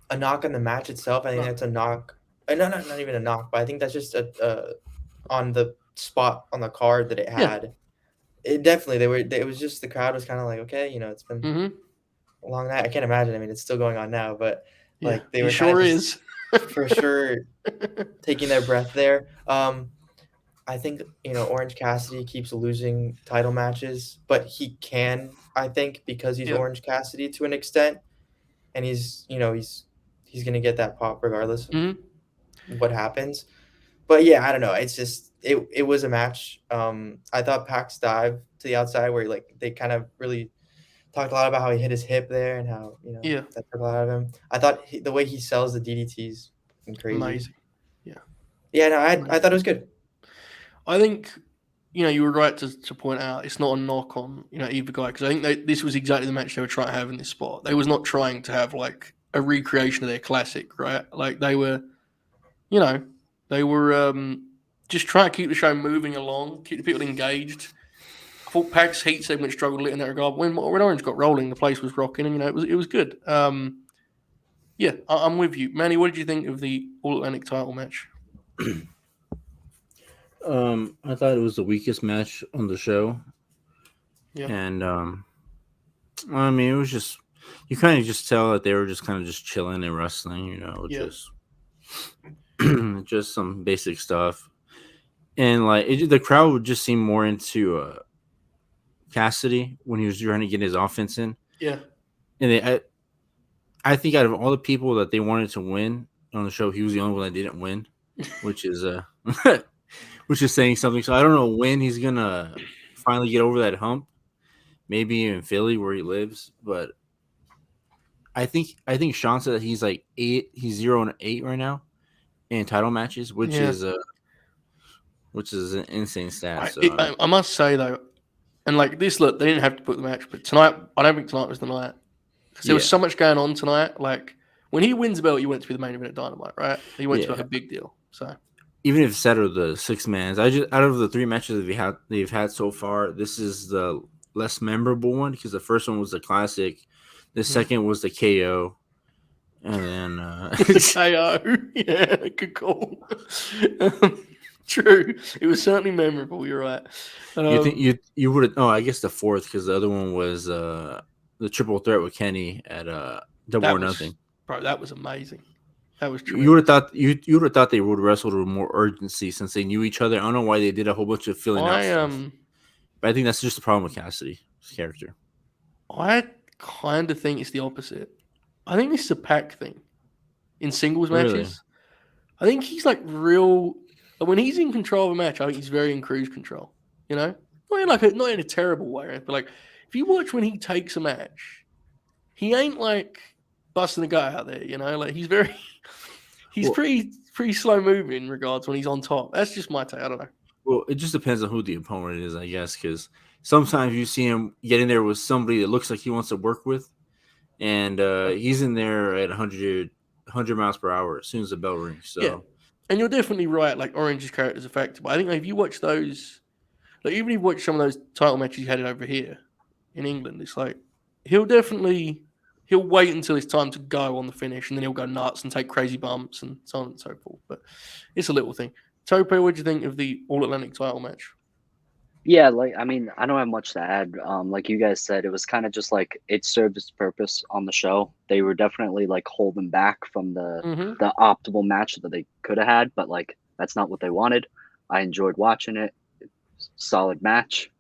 a knock on the match itself. I think that's a knock. Not even a knock, but I think that's just a on the spot on the card that it had. Yeah. It definitely it was just the crowd was kind of like, okay, you know, it's been a long night. I can't imagine. I mean, it's still going on now, but like they were sure is for sure taking their breath there. I think, you know, Orange Cassidy keeps losing title matches, but he can, I think, because he's Orange Cassidy to an extent, and he's going to get that pop regardless of what happens. But yeah, I don't know. It's just it was a match. I thought Pac's dive to the outside where they kind of really talked a lot about how he hit his hip there and how that took a lot out of him. I thought the way he sells the DDTs is crazy. Amazing. Yeah. No, I thought it was good. I think, you know, you were right to point out it's not a knock on, you know, either guy, because I think this was exactly the match they were trying to have in this spot. They was not trying to have like a recreation of their classic, right? Like they were, you know, just trying to keep the show moving along, keep the people engaged. I thought Pac's heat segment struggled a little in that regard. When Orange got rolling, the place was rocking, and you know it was good. Yeah, I'm with you, Manny. What did you think of the All Atlantic title match? I thought it was the weakest match on the show. Yeah. And I mean, it was just you kind of just tell that they were just kind of just chilling and wrestling, you know, just some basic stuff. And like the crowd would just seem more into Cassidy when he was trying to get his offense in. Yeah. And I think out of all the people that they wanted to win on the show, he was the only one that didn't win, which is which is saying something. So I don't know when he's gonna finally get over that hump. Maybe in Philly where he lives, but I think Sean said that he's like 8. He's 0-8 right now in title matches, which is an insane stat. I must say though, and like this, look, they didn't have to put the match, but tonight, I don't think tonight was the night because there was so much going on tonight. Like when he wins the belt, you went to be the main event at Dynamite, right? He went to like a big deal. So even if set of the 6 mans, I just out of the 3 matches that they've had so far, this is the less memorable one because the first one was the classic, the second was the KO, and then the KO, yeah, good call. True, it was certainly memorable. You're right. You think you would have? Oh, I guess the fourth because the other one was the triple threat with Kenny at Double or Nothing. Bro, that was amazing. That was true. You would have thought you would have thought they would wrestle with more urgency since they knew each other. I don't know why they did a whole bunch of filling out stuff. But I think that's just the problem with Cassidy's character. I kind of think it's the opposite. I think this is a Pac thing in singles matches. Really? I think he's like real. When he's in control of a match, I think he's very in cruise control. You know, not in a terrible way, but like if you watch when he takes a match, he ain't like busting a guy out there. You know, like he's pretty slow moving in regards when he's on top. That's just my take. I don't know. Well, it just depends on who the opponent is, I guess, because sometimes you see him get in there with somebody that looks like he wants to work with, and he's in there at 100 miles per hour as soon as the bell rings. So. Yeah. And you're definitely right, like Orange's character is effective. But I think like, if you watch those, like even if you watch some of those title matches he had over here in England, it's like he'll wait until it's time to go on the finish, and then he'll go nuts and take crazy bumps and so on and so forth. But it's a little thing. Tope, what do you think of the All Atlantic title match? Yeah, like I mean, I don't have much to add. Like you guys said, it was kind of just like it served its purpose on the show. They were definitely like holding back from the optimal match that they could have had, but like that's not what they wanted. I enjoyed watching it. Solid match.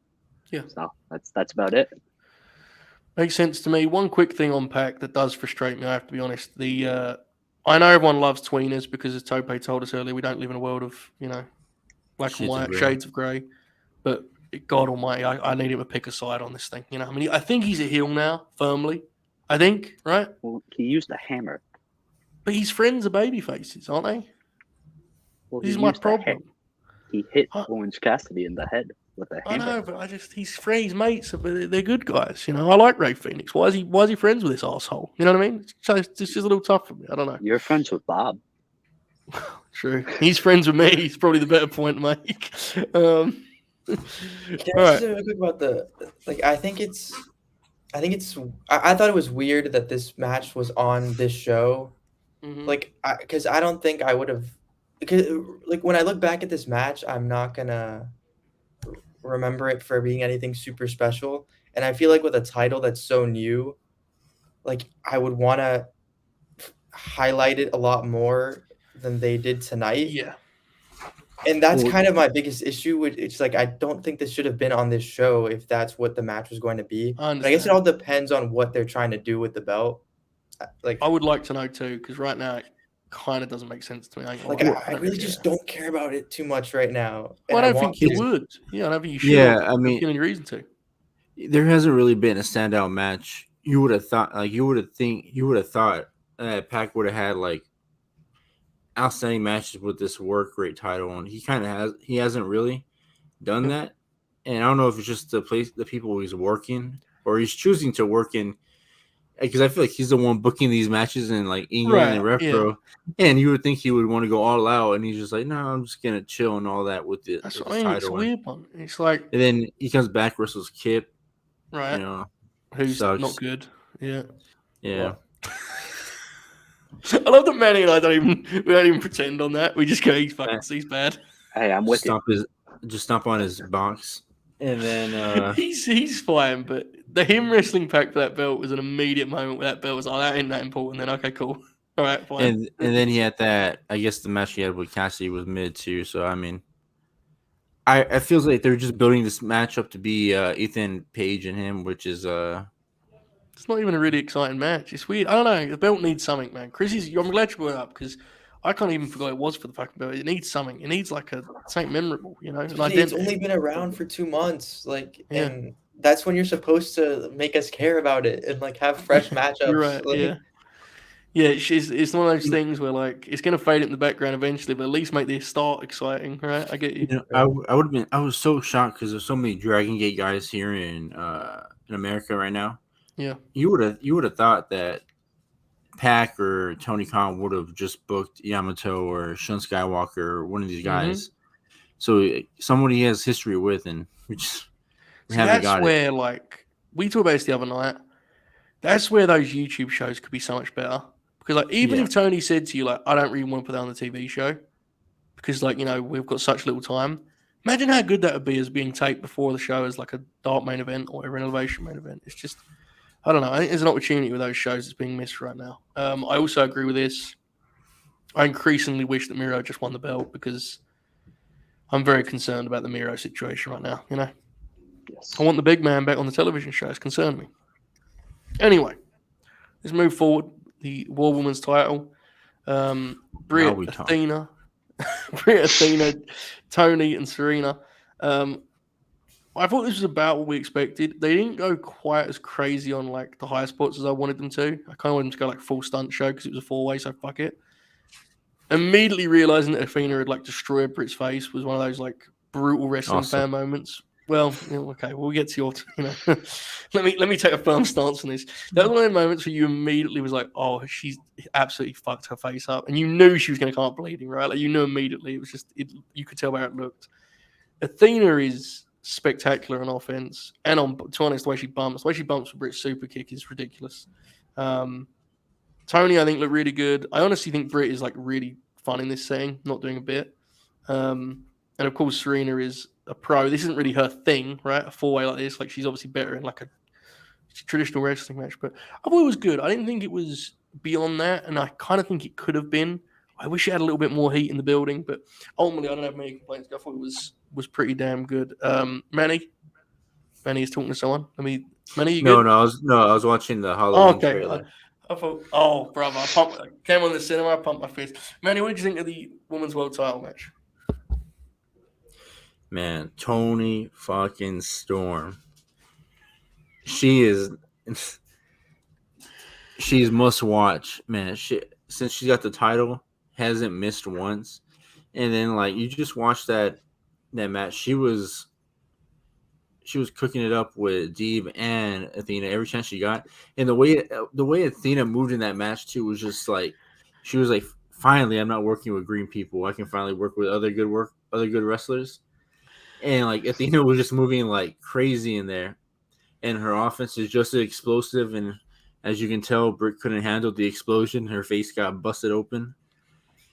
Yeah. So that's about it. Makes sense to me. One quick thing on Pac that does frustrate me, I have to be honest. I know everyone loves tweeners because as Tope told us earlier, we don't live in a world of, black and white, shades of grey. But God almighty, I need him to pick a side on this thing. You know, I mean, I think he's a heel now, firmly. I think, right? Well, he used a hammer. But his friends are baby faces, aren't they? Well, this is my problem. He hit Orange Cassidy in the head with a hammer. I know, but his mates, they're good guys. You know, I like Ray Phoenix. Why is he friends with this asshole? You know what I mean? It's just a little tough for me. I don't know. You're friends with Bob. True. He's friends with me. He's probably the better point to make. Can I say real quick about I thought it was weird that this match was on this show. Mm-hmm. Because I don't think I would have, because when I look back at this match, I'm not gonna remember it for being anything super special. And I feel like with a title that's so new, I would want to highlight it a lot more than they did tonight. Yeah. And that's kind of my biggest issue. It's I don't think this should have been on this show if that's what the match was going to be. But I guess it all depends on what they're trying to do with the belt. I would like to know too, because right now it kind of doesn't make sense to me. I really just don't care about it too much right now. Well, I don't think you would. Yeah, I don't think you should. Yeah, I mean, any reason to. There hasn't really been a standout match. You would have thought, that Pac would have had outstanding matches with this work rate title, and he kind of has. He hasn't really done that, and I don't know if it's just the people he's working, or he's choosing to work in. Because I feel like he's the one booking these matches in England and Repro, and you would think he would want to go all out, and he's just like, no, I'm just gonna chill and all that with it. That's what I mean. It's a weird one. It's and then he comes back, wrestles Kip, right? Who's sucks. Not good. Yeah. Well. I love that Manny and I don't even pretend on that. We just go, he's bad. Hey, I'm with you. Just stomp on his box, and then he's fine. But him wrestling Pac for that belt was an immediate moment where that belt was that ain't that important. Then okay, cool, all right, fine. And then he had that. I guess the match he had with Cassidy was mid too. So I mean, I feels like they're just building this matchup to be Ethan Page and him, which is It's not even a really exciting match. It's weird. I don't know. The belt needs something, man. I'm glad you brought it up because I can't even forget it was for the fucking belt. It needs something. It needs like something memorable, you know. It's only been around for 2 months, like, Yeah. and that's when you're supposed to make us care about it and like have fresh matchups. You're right. Like, Yeah. Yeah, it's one of those things where like it's gonna fade in the background eventually, but at least make the start exciting, right? I get you. You know, I would have been. I was so shocked because there's so many Dragon Gate guys here in America right now. Yeah. You would have thought that Pac or Tony Khan would have just booked Yamato or Shun Skywalker or one of these guys. So somebody he has history with, and we haven't got it. That's where like we talked about this the other night. That's where those YouTube shows could be so much better. Because like even if Tony said to you like, I don't really want to put that on the TV show because like, you know, we've got such little time. Imagine how good that would be as being taped before the show as like a dark main event or an elevation main event. It's just, I don't know. I think there's an opportunity with those shows that's being missed right now. I also agree with this. I increasingly wish that Miro just won the belt because I'm very concerned about the Miro situation right now. You know, Yes. I want the big man back on the television show. It's concerned me. Anyway, let's move forward. The War Women's title. Britt, Athena, Tony, and Serena. I thought this was about what we expected. They didn't go quite as crazy on like the high spots as I wanted them to. I kind of wanted them to go like full stunt show because it was a 4-way, so fuck it. Immediately realizing that Athena had like destroyed Britt's face was one of those like brutal wrestling fan moments. Well, okay, we'll get to your, let me take a firm stance on this. That was one of the moments where you immediately was like, oh, she's absolutely fucked her face up, and you knew she was going to come up bleeding, right? Like you knew immediately. It was just, you could tell by how it looked. Athena is spectacular on offense, and to be honest, the way she bumps with Britt's super kick is ridiculous. Tony, I think, looked really good. I honestly think Britt is like really fun in this setting, not doing a bit. And of course, Serena is a pro. This isn't really her thing, right? A 4-way like this, like she's obviously better in like a traditional wrestling match. But I thought it was good. I didn't think it was beyond that, and I kind of think it could have been. I wish it had a little bit more heat in the building, but ultimately, I don't have many complaints. I thought it was pretty damn good. Manny is talking to someone. Manny, you good? No, I was watching the Halloween trailer. I thought, oh, brother, I came on the cinema, I pumped my fist. Manny, what did you think of the Women's World Title match? Man, Tony fucking Storm. She's must watch, man. Since she got the title, hasn't missed once. And then like you just watched that match. She was cooking it up with Deeb and Athena every chance she got. And the way Athena moved in that match too was just like she was like, finally, I'm not working with green people. I can finally work with other good wrestlers. And like Athena was just moving like crazy in there, and her offense is just as explosive. And as you can tell, Britt couldn't handle the explosion. Her face got busted open,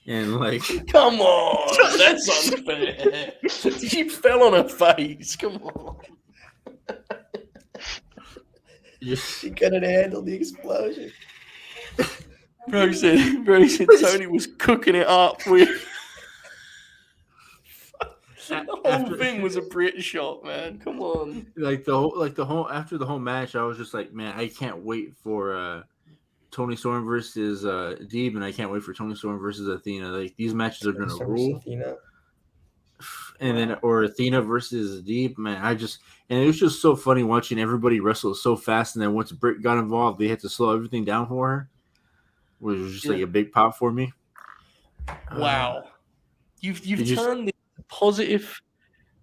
and like, come on, that's unfair. She fell on her face. Come on. She couldn't handle the explosion. Bro said Tony was cooking it up with. The whole thing was a Brit shot, man. Come on. After the whole match, I was just like, man, I can't wait for Tony Storm versus Deeb, and I can't wait for Tony Storm versus Athena. Like these matches are gonna rule. And then Athena versus Deeb, man. And it was just so funny watching everybody wrestle so fast, and then once Britt got involved, they had to slow everything down for her, which was just like a big pop for me. Wow, you've turned the positive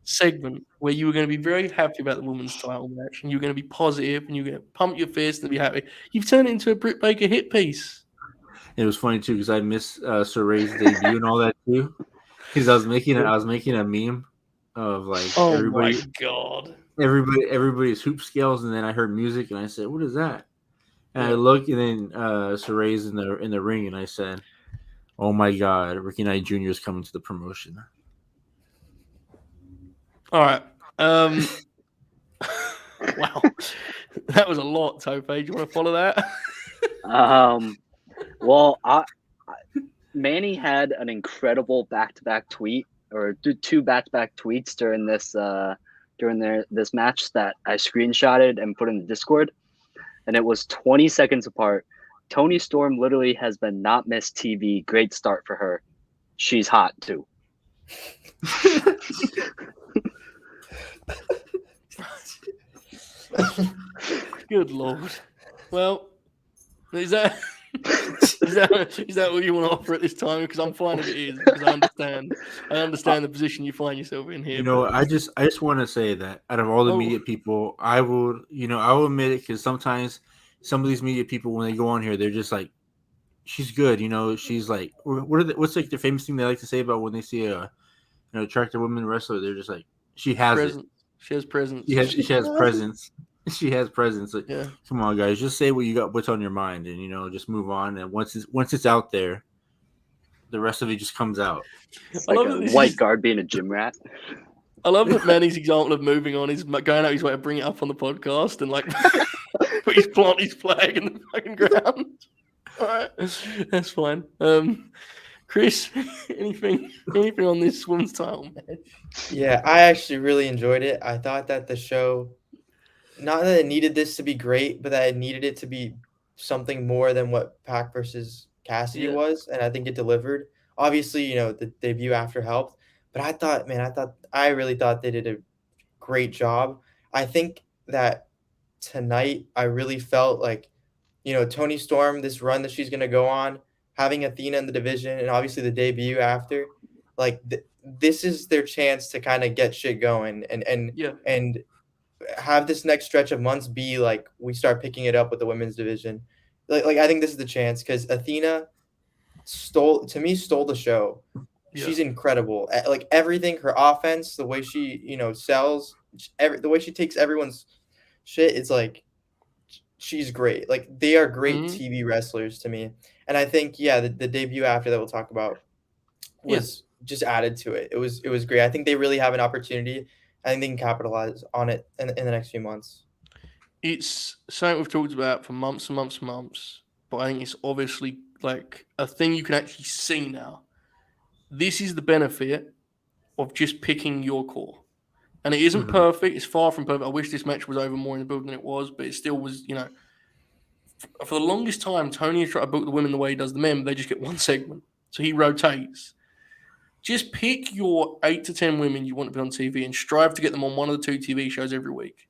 segment where you were going to be very happy about the women's title match, and you were going to be positive, and you're going to pump your fist and be happy. You've turned it into a Britt Baker hit piece. It was funny too because I missed Saray's debut and all that too. Because I was making a meme of like everybody. My god! Everybody's hoop scales, and then I heard music, and I said, "What is that?" And I look, and then Saray's in the ring, and I said, "Oh my god, Ricky Knight Jr. is coming to the promotion." All right. Wow, that was a lot, Tope. Do you want to follow that? Well, Manny had an incredible back-to-back tweet or two back-to-back tweets during this this match that I screenshotted and put in the Discord, and it was 20 seconds apart. Toni Storm literally has been not missed TV. Great start for her. She's hot too. Good Lord. Well, is that what you want to offer at this time? Because I'm fine if it is, because I understand the position you find yourself in here. You know, I just want to say that out of all the media people, I will admit it, because sometimes some of these media people, when they go on here, they're just like, she's good. You know, she's like, what's like the famous thing they like to say about when they see a attractive woman wrestler? They're just like, she has presence. She has presence. She has presence. She has presence. Like, yeah. Come on, guys, just say what's on your mind, and just move on. And once it's out there, the rest of it just comes out. It's like a white guard being a gym rat. I love that Manny's example of moving on is going out his way to bring it up on the podcast and like plant his flag in the fucking ground. All right, that's fine. Chris, anything on this women's title match? Yeah, I actually really enjoyed it. I thought that the show, not that it needed this to be great, but that it needed it to be something more than what Pac versus Cassidy was, and I think it delivered. Obviously, the debut after helped, but I really thought they did a great job. I think that tonight I really felt like, Toni Storm, this run that she's going to go on, having Athena in the division, and obviously the debut after, like this is their chance to kind of get shit going and have this next stretch of months be like we start picking it up with the women's division. Like I think this is the chance, because Athena stole the show. Yeah. She's incredible. Like everything, her offense, the way she sells, the way she takes everyone's shit. It's like she's great. Like they are great TV wrestlers to me. And I think the debut after that we'll talk about was just added to it. It was great. I think they really have an opportunity. I think they can capitalize on it in the next few months. It's something we've talked about for months and months and months, but I think it's obviously like a thing you can actually see now. This is the benefit of just picking your core. And it isn't perfect. It's far from perfect. I wish this match was over more in the build than it was, but it still was, for the longest time, Tony has tried to book the women the way he does the men, but they just get one segment. So he rotates. Just pick your 8 to 10 women you want to be on TV and strive to get them on one of the 2 TV shows every week.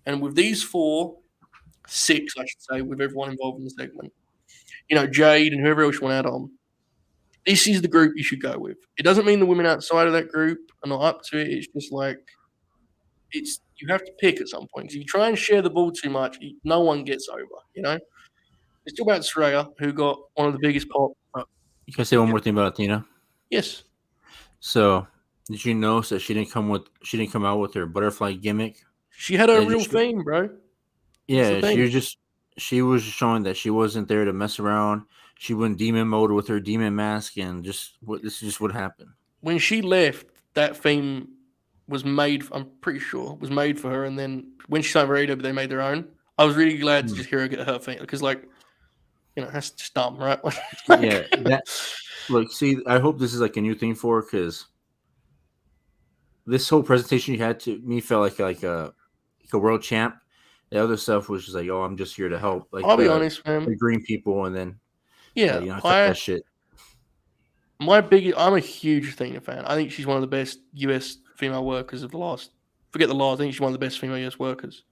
And with these 6, I should say, with everyone involved in the segment, Jade and whoever else you want to add on, this is the group you should go with. It doesn't mean the women outside of that group are not up to it. It's just like, you have to pick at some point. Because if you try and share the ball too much, no one gets over, It's still about Saraya, who got one of the biggest pop. You can say one more thing about Athena? Yes. So, did you notice that she didn't come out with her butterfly gimmick? She had her real theme, bro. Yeah, she was showing that she wasn't there to mess around. She went demon mode with her demon mask, and this is just what happened. When she left, that theme was made. I'm pretty sure was made for her, and then when she signed for AEW, they made their own. I was really glad to just hear her get her theme, because that's just dumb, right? Look, see, I hope this is like a new thing for her, because this whole presentation you had to me felt like a world champ. The other stuff was just like, oh, I'm just here to help. Like, I'll be honest, man. The green people, and then that shit. I'm a huge Athena fan. I think she's one of the best US female workers of the last. Forget the last. I think she's one of the best female US workers.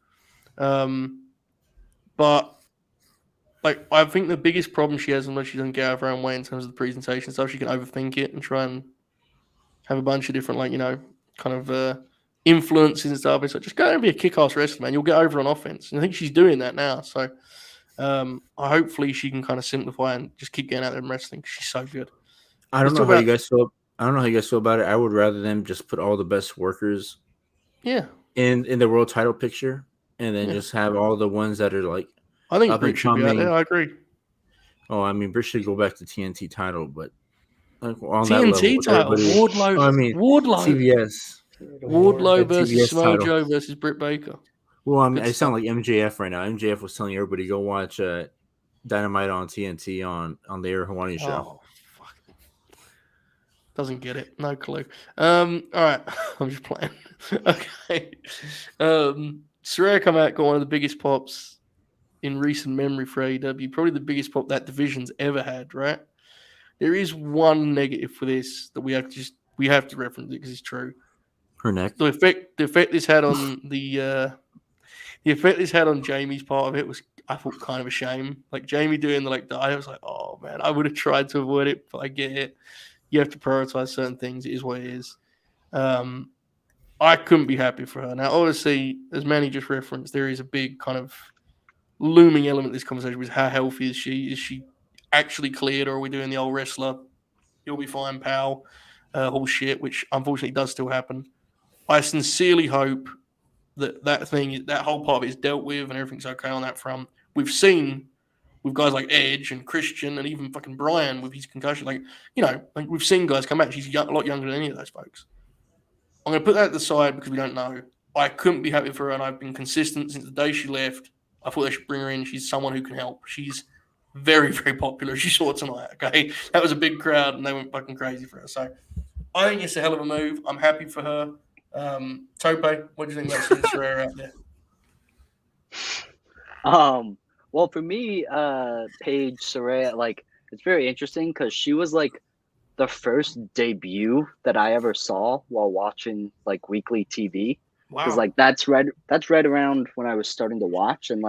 But I think the biggest problem she has, unless she doesn't get out of her own way in terms of the presentation stuff, she can overthink it and try and have a bunch of different, influences and stuff. It's like, just go and be a kick-ass wrestler, man. You'll get over on offense. And I think she's doing that now. So hopefully she can kind of simplify and just keep getting out there and wrestling, because she's so good. I don't know how you guys feel about it. I would rather them just put all the best workers in the world title picture, and then just have all the ones that are like, I think Britt should be out there. I agree. Oh, I mean, Britt should go back to TNT title, but on TNT that level, title, Wardlow, TBS, Wardlow versus Samoa Joe versus Britt Baker. Well, I mean, I sound like MJF right now. MJF was telling everybody go watch Dynamite on TNT on the Air Hawani show. Oh, fuck. Doesn't get it. No clue. All right. I'm just playing. Okay. Saraya come out, got one of the biggest pops in recent memory for AEW. Probably the biggest pop that division's ever had, right? There is one negative for this that we have to reference it because it's true. Her neck. The effect this had on the effect this had on Jamie's part of it was, I thought, kind of a shame. Like Jamie doing the I was like, oh man, I would have tried to avoid it, but I get it. You have to prioritize certain things. It is what it is. I couldn't be happy for her. Now, obviously, as Manny just referenced, there is a big kind of looming element of this conversation was how healthy is she? Is she actually cleared, or are we doing the old wrestler? You'll be fine, pal. Whole shit, which unfortunately does still happen. I sincerely hope that whole part of it is dealt with and everything's okay on that front. We've seen with guys like Edge and Christian and even fucking Bryan with his concussion, we've seen guys come back. She's a lot younger than any of those folks. I'm going to put that to the side because we don't know. I couldn't be happy for her, and I've been consistent since the day she left. I thought they should bring her in. She's someone who can help. She's very, very popular, as you saw tonight, okay? That was a big crowd, and they went fucking crazy for her. So I think it's a hell of a move. I'm happy for her. Tope, what do you think about seeing Saraya out there? Well, for me, Paige Saraya, it's very interesting because she was the first debut that I ever saw while watching weekly TV. Because that's right around when I was starting to watch, and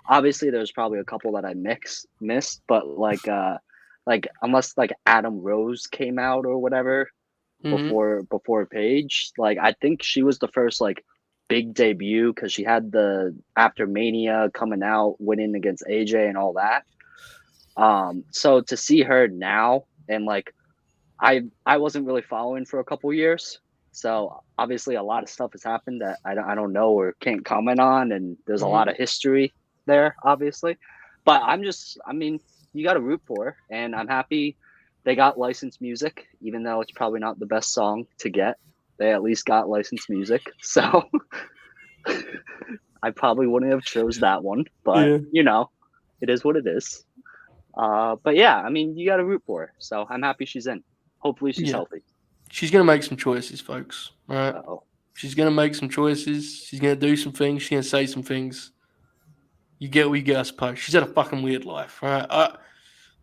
obviously there's probably a couple that I missed, but unless Adam Rose came out or whatever before Paige, I think she was the first big debut because she had the after Mania coming out, winning against AJ and all that. So to see her now, and I wasn't really following for a couple years, so obviously a lot of stuff has happened that I don't know or can't comment on, and there's a lot of history there, obviously. But you got to root for her, and I'm happy they got licensed music, even though it's probably not the best song to get. They at least got licensed music, so I probably wouldn't have chose that one, but it is what it is. But yeah, you got to root for her, so I'm happy she's in. Hopefully she's healthy. She's going to make some choices, folks. All right? Uh-oh. She's going to make some choices. She's going to do some things. She's going to say some things. You get what you get, I suppose. She's had a fucking weird life. All right?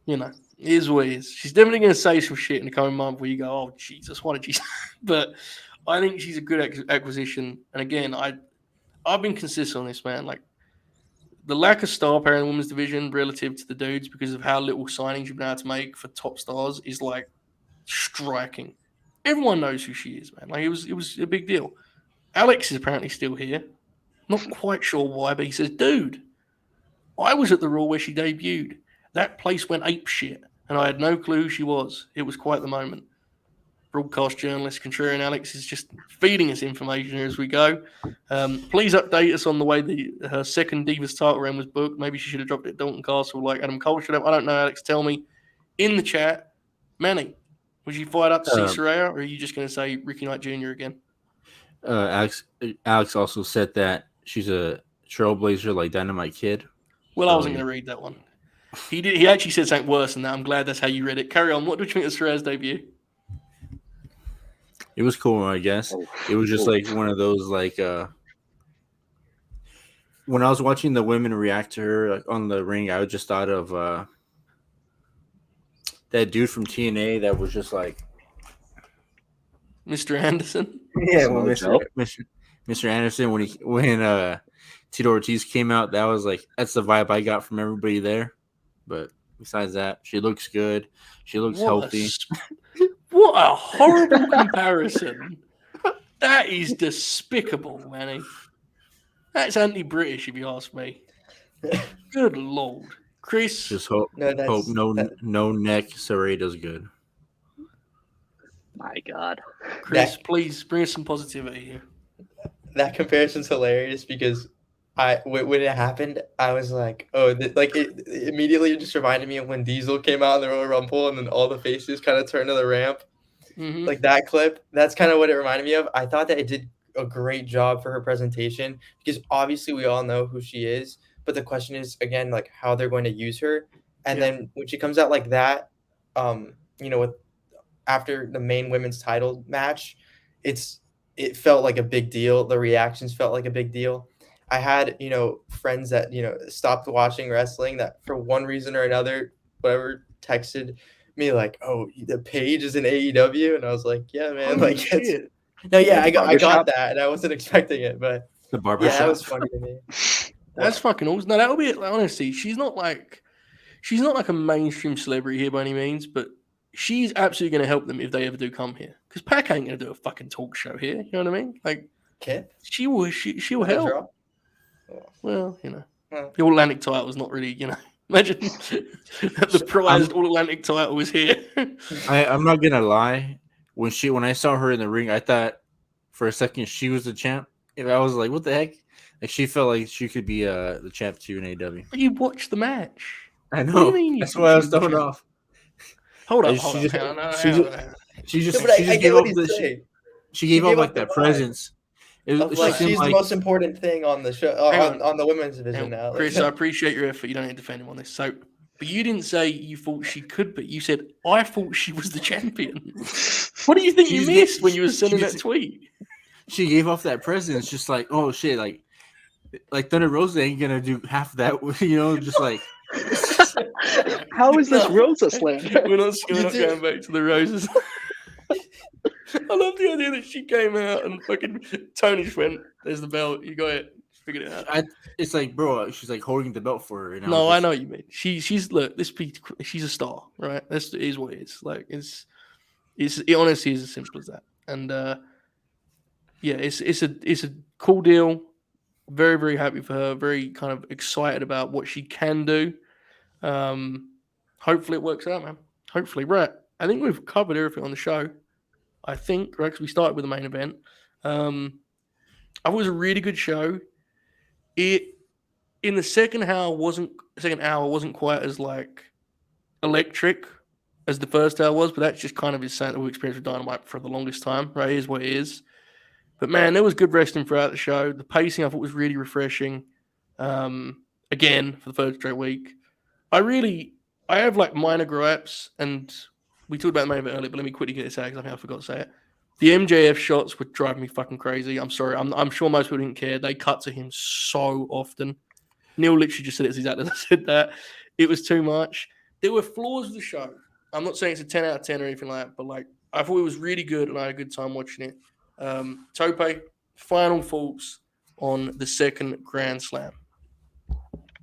It is what it is. She's definitely going to say some shit in the coming month where you go, oh, Jesus, what did she say? But I think she's a good acquisition. And again, I've been consistent on this, man. The lack of star power in the women's division relative to the dudes because of how little signings you've been able to make for top stars is striking. Everyone knows who she is, man. It was a big deal. Alex is apparently still here. Not quite sure why, but he says, dude, I was at the Raw where she debuted. That place went ape shit, and I had no clue who she was. It was quite the moment. Broadcast journalist Contrarian Alex is just feeding us information here as we go. Please update us on the way her second Divas title reign was booked. Maybe she should have dropped it at Dalton Castle like Adam Cole should have. I don't know, Alex. Tell me in the chat. Manny, was you fired up to see Saraya, or are you just going to say Ricky Knight Jr. again? Alex also said that she's a trailblazer like Dynamite Kid. Well, I wasn't going to read that one. He actually said something worse than that. I'm glad that's how you read it. Carry on. What do you think of Saraya's debut? It was cool, I guess. It was just one of those when I was watching the women react to her on the ring, I just thought of that dude from TNA that was just Mr. Anderson. Yeah, well, Mr. Anderson when Tito Ortiz came out, that was that's the vibe I got from everybody there. But besides that, she looks good. She looks healthy. What a horrible comparison. That is despicable, Manny. That's anti-British, if you ask me. Good Lord. Chris? Just hope no neck. Saraya does good. My God. Chris, please bring us some positivity here. That comparison's hilarious because when it happened, I was like, it immediately just reminded me of when Diesel came out in the Royal Rumble and then all the faces kind of turned to the ramp. Mm-hmm. That clip, that's kind of what it reminded me of. I thought that it did a great job for her presentation because obviously we all know who she is, but the question is, again, how they're going to use her. And then when she comes out like that, with after the main women's title match, it felt like a big deal. The reactions felt like a big deal. I had, friends that, stopped watching wrestling that for one reason or another, whatever, texted me like, "Oh, the Page is in AEW," and I was like, "Yeah, man." Holy Like it's shit. no, yeah, I got barbershop? that, and I wasn't expecting it, but The barber yeah, that shop. was funny to me. That's fucking awesome. No, that'll be it. Like, honestly, she's not like a mainstream celebrity here by any means, but she's absolutely going to help them if they ever do come here. Because Pac ain't going to do a fucking talk show here. You know what I mean? Like Kip, she will. She'll Women's help. Raw? Oh, Well, well, the All Atlantic title is not really. Imagine the prized All Atlantic title is here. I'm not gonna lie. When I saw her in the ring, I thought for a second she was the champ. And I was like, what the heck? Like she felt like she could be the champ too in AEW. You watched the match. I know. What do you mean? That's why I was throwing off. Hold And up. She just yeah, but I get what he's saying. she gave She gave off like up the that vibe. presence. Of, She like seemed she's the most important thing on the show on the women's division now. Like, Chris, I appreciate your effort. You don't need to defend him on this. So, but you didn't say you thought she could be. You said I thought she was the champion. What do you think you missed when you were sending that tweet? She gave off that presence, just like, oh shit, like Thunder Rosa ain't gonna do half of that, just like. How is this Rosa slander? We're not going back to the roses. I love the idea that she came out and fucking Tony just went, "There's the belt. You got it. Figured it out." It's like, bro, she's like holding the belt for her. No, I know what you mean. She's look. She's a star, right? That's is what it is. Like it honestly is as simple as that. And yeah, it's a cool deal. Very, very happy for her. Very kind of excited about what she can do. Hopefully it works out, man. Hopefully, right? I think we've covered everything on the show. I think, right? Because we started with the main event. I thought it was a really good show. It in the second hour wasn't quite as like electric as the first hour was, but that's just kind of his whole experience with Dynamite for the longest time, right? Here's what it is. But man, there was good wrestling throughout the show. The pacing I thought was really refreshing. Again, for the third straight week. I have like minor gripes, and we talked about the main event earlier, but let me quickly get this out because I think I forgot to say it. The MJF shots would drive me fucking crazy. I'm sorry. I'm sure most people didn't care. They cut to him so often. Neil literally just said it's exactly as I said that. It was too much. There were flaws with the show. I'm not saying it's a 10 out of 10 or anything like that, but like I thought it was really good and I had a good time watching it. Tope, final thoughts on the second Grand Slam.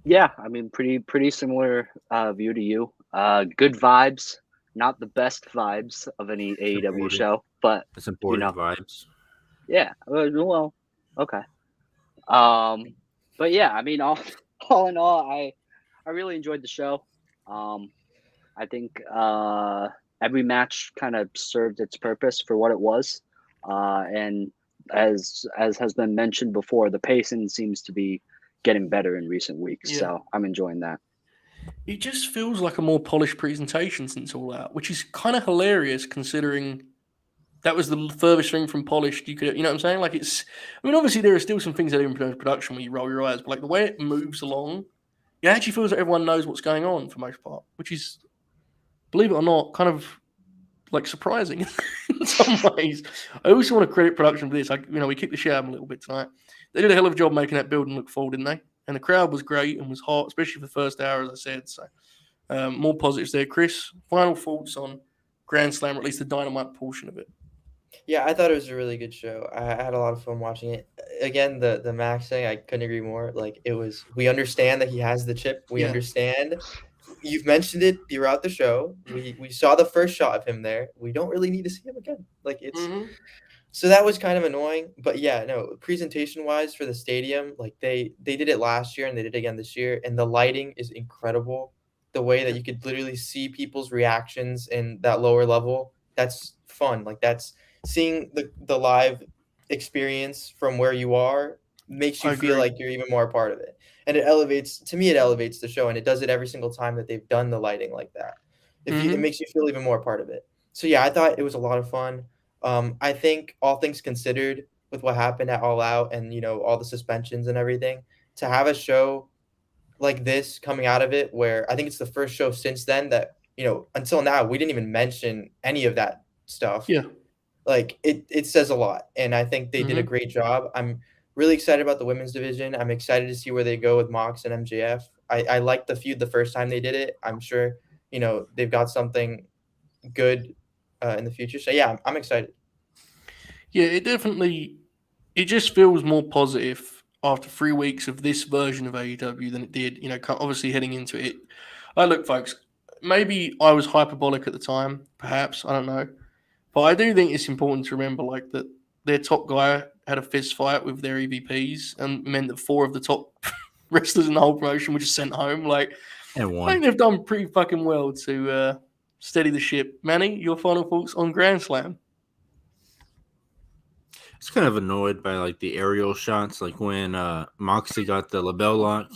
Yeah, I mean, pretty similar view to you. Good vibes, not the best vibes of any AEW show, but it's important vibes. Yeah, well, okay. But yeah, I mean, all in all, I really enjoyed the show. I think every match kind of served its purpose for what it was, and as has been mentioned before, the pacing seems to be getting better in recent weeks. Yeah. So I'm enjoying that. It just feels like a more polished presentation since All Out, which is kind of hilarious considering that was the furthest thing from polished you could, you know what I'm saying? Like obviously there are still some things that in production where you roll your eyes, but like the way it moves along, it actually feels like everyone knows what's going on for the most part, which is, believe it or not, kind of like surprising in some ways. I also want to credit production for this. We kicked the shit out of them a little bit tonight. They did a hell of a job making that building look full, didn't they? And the crowd was great and was hot, especially for the first hour, as I said. So more positives there. Chris, final thoughts on Grand Slam, or at least the Dynamite portion of it? Yeah, I thought it was a really good show. I had a lot of fun watching it. Again, the Max thing, I couldn't agree more. Like we understand that he has the chip. We understand. You've mentioned it throughout the show. We saw the first shot of him there. We don't really need to see him again. Like it's so that was kind of annoying. But yeah, no, presentation wise for the stadium, like they did it last year and they did it again this year, and the lighting is incredible. The way that you could literally see people's reactions in that lower level, that's fun. Like that's seeing the live experience from where you are makes you feel like you're even more a part of it. And it elevates the show, and it does it every single time that they've done the lighting like that. It makes you feel even more a part of it. So yeah, I thought it was a lot of fun. I think all things considered with what happened at All Out and, all the suspensions and everything, to have a show like this coming out of it, where I think it's the first show since then that, until now, we didn't even mention any of that stuff. Yeah. Like it says a lot, and I think they did a great job. I'm really excited about the women's division. I'm excited to see where they go with Mox and MJF. I liked the feud the first time they did it. I'm sure they've got something good in the future. So yeah, I'm excited. Yeah, it just feels more positive after 3 weeks of this version of AEW than it did. Obviously heading into it. Look, folks, maybe I was hyperbolic at the time. Perhaps, I don't know. But I do think it's important to remember, like, that their top guy had a fist fight with their EVPs and meant that 4 of the top wrestlers in the whole promotion were just sent home. Like, And I think they've done pretty fucking well to steady the ship. Manny, your final thoughts on Grand Slam? It's kind of annoyed by like the aerial shots, like when Moxley got the label lock,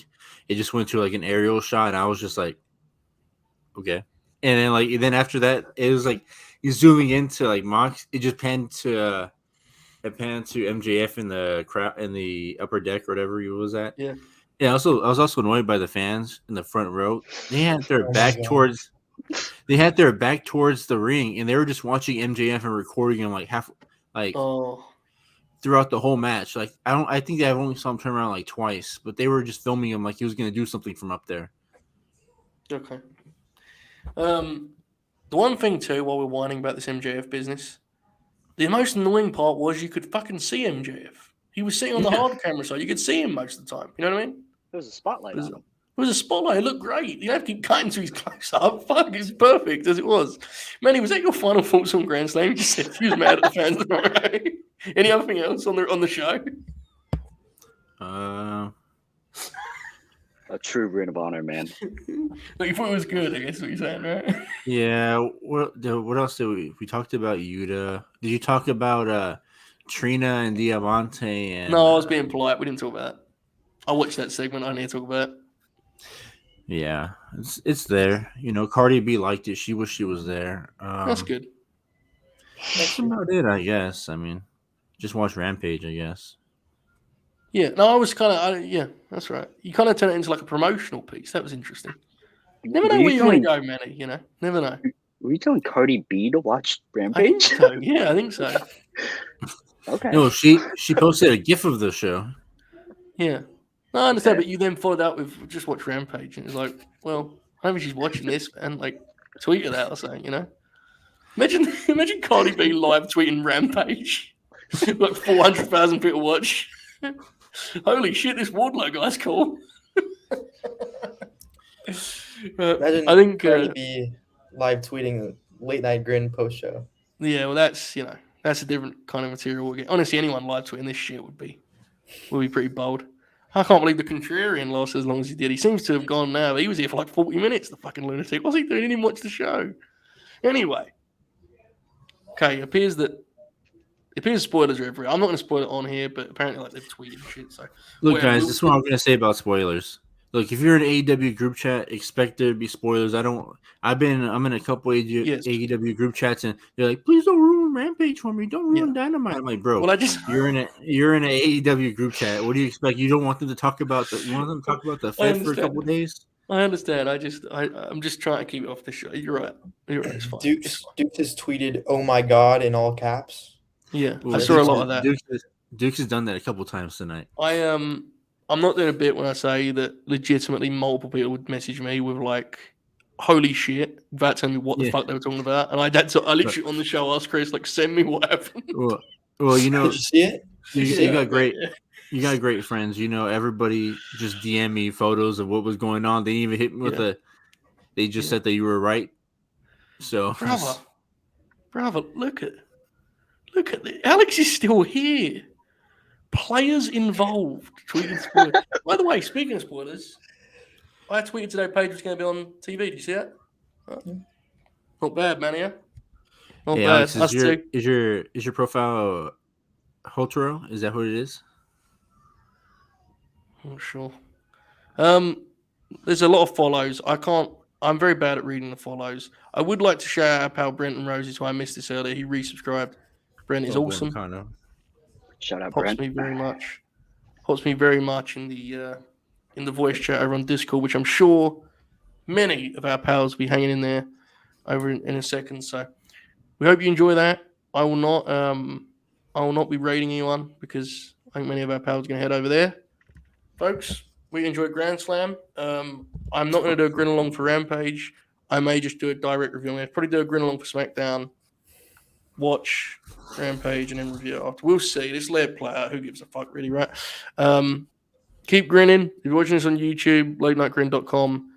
it just went to like an aerial shot, and I was just like, okay. And then after that, it was like he's zooming into like Mox. It just panned to MJF in the crowd in the upper deck or whatever he was at. Yeah. Yeah. I was also annoyed by the fans in the front row. They had their back towards the ring, and they were just watching MJF and recording him throughout the whole match. Like I think I only saw him turn around like twice, but they were just filming him like he was gonna do something from up there. Okay. The one thing too, while we're whining about this MJF business, the most annoying part was you could fucking see MJF. He was sitting on the hard camera, so you could see him most of the time. You know what I mean? There was a spotlight on him. It was a spotlight. It looked great. You don't have to keep cutting to his close up. Fuck, it's perfect as it was. Manny, was that your final thoughts on Grand Slam? You just said he was mad at the fans tomorrow. Any other thing else on the show? A true Ring of Honor, man. But you thought it was good, I guess what you're saying, right? Yeah. What else did we talked about? Yuta. Did you talk about Trina and Diamante? And no, I was being polite. We didn't talk about it. I watched that segment. I need to talk about it. Yeah, it's there. Cardi B liked it. She wished she was there. That's good. That's about it, I guess. I mean, just watch Rampage, I guess. Yeah, no, I was kind of, yeah, that's right. You kind of turn it into like a promotional piece. That was interesting. Never know where you're going to go, Manny, never know. Were you telling Cardi B to watch Rampage? I think so, yeah, I think so. Okay. No, she posted a GIF of the show. Yeah. No, I understand, but you then followed up with just watch Rampage, and it's like, well, I don't think she's watching this, man. Like, tweet it out or something, Imagine Cardi B live tweeting Rampage. Like 400,000 people watch. Holy shit, this Wardlow guy's cool. Imagine I think Cardi B live tweeting late night Grin post show. Yeah, well, that's that's a different kind of material. Honestly, anyone live tweeting this shit would be pretty bold. I can't believe the Contrarian lasted as long as he did. He seems to have gone now. But he was here for like 40 minutes. The fucking lunatic. What's he doing? He didn't watch the show. Anyway, okay. It appears spoilers are everywhere. I'm not going to spoil it on here, but apparently, like they've tweeted and shit. So look, guys, this is what I'm going to say about spoilers. Look, if you're in an AEW group chat, expect there to be spoilers. I'm in a couple AEW group chats, and they're like, "Please don't ruin Rampage for me. Don't ruin Dynamite." I'm like, bro, well, you're in an AEW group chat. What do you expect? You don't want them to talk about the Fed for a couple of days? I understand. I'm just trying to keep it off the show. You're right. It's fine. Dukes has tweeted, "Oh my god," in all caps. Yeah, I saw a lot of that. Dukes has done that a couple times tonight. I'm not doing a bit when I say that legitimately multiple people would message me with like, holy shit, without telling me what the fuck they were talking about. And I literally on the show asked Chris, like, send me what happened. Well, Did you see it? You got great friends. Everybody just DM me photos of what was going on. They didn't even hit me with they just said that you were right. So Bravo, look at this. Alex is still here. Players involved. Tweeting spoilers. By the way, speaking of spoilers, I tweeted today Paige was going to be on TV. Did you see that? Not bad, man. Yeah. Not bad. Alex, is your profile Hotaro? Is that what it is? Not sure. There's a lot of follows. I'm very bad at reading the follows. I would like to shout out our pal Brent and Rosie, who I missed this earlier. He resubscribed. Brent is awesome. Shout out, Pops Brent. me very much. Pops me very much in the voice chat over on Discord, which I'm sure many of our pals will be hanging in there over in a second. So we hope you enjoy that. I will not be rating anyone because I think many of our pals are going to head over there. Folks, we enjoyed Grand Slam. I'm not going to do a grin along for Rampage. I may just do a direct review. I'll probably do a grin along for SmackDown. Watch Rampage and then review it after. We'll see. This let it play out. Who gives a fuck, really, right? Keep grinning. If you're watching this on YouTube, latenightgrin.com.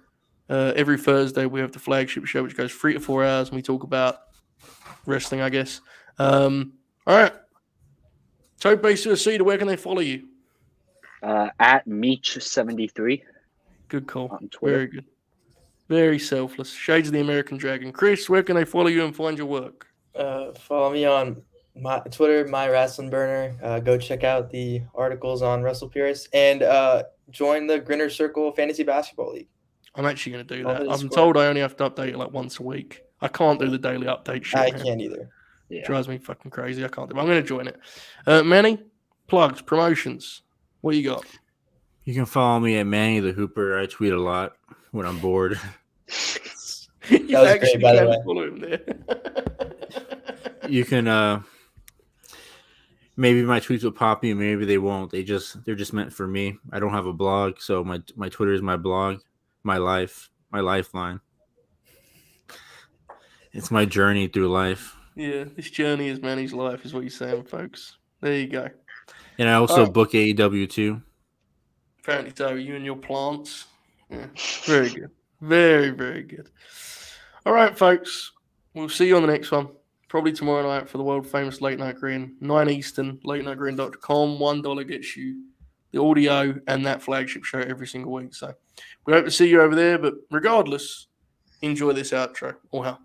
Every Thursday, we have the flagship show, which goes 3 to 4 hours, and we talk about wrestling, I guess. All right. Tope Suicida, where can they follow you? At Meech73. Good call. On Twitter. Very good. Very selfless. Shades of the American Dragon. Chris, where can they follow you and find your work? Follow me on my Twitter, My Wrestling Burner. Go check out the articles on Wrestle Purist and join the Grinner Circle Fantasy Basketball League. I'm actually going to do Over that. the I'm score. told I only have to update it like once a week. I can't do the daily update shit. I man. can't either. Yeah. Drives me fucking crazy. I can't do it. I'm going to join it. Manny, plugs, promotions. What you got? You can follow me at Manny the Hooper. I tweet a lot when I'm bored. You That was actually great, by the can way. follow him there. You can maybe my tweets will pop you, maybe they won't. They're just meant for me. I don't have a blog, so my Twitter is my blog, my life, my lifeline. It's my journey through life. Yeah, this journey is Manny's life, is what you're saying, folks. There you go. And I also book AEW too. Apparently so, you and your plants. Yeah, very good. Very, very good. All right, folks. We'll see you on the next one. Probably tomorrow night for the world famous Late Night Grin. 9 Eastern, latenightgrin.com. $1 gets you the audio and that flagship show every single week. So we hope to see you over there. But regardless, enjoy this outro. Or how.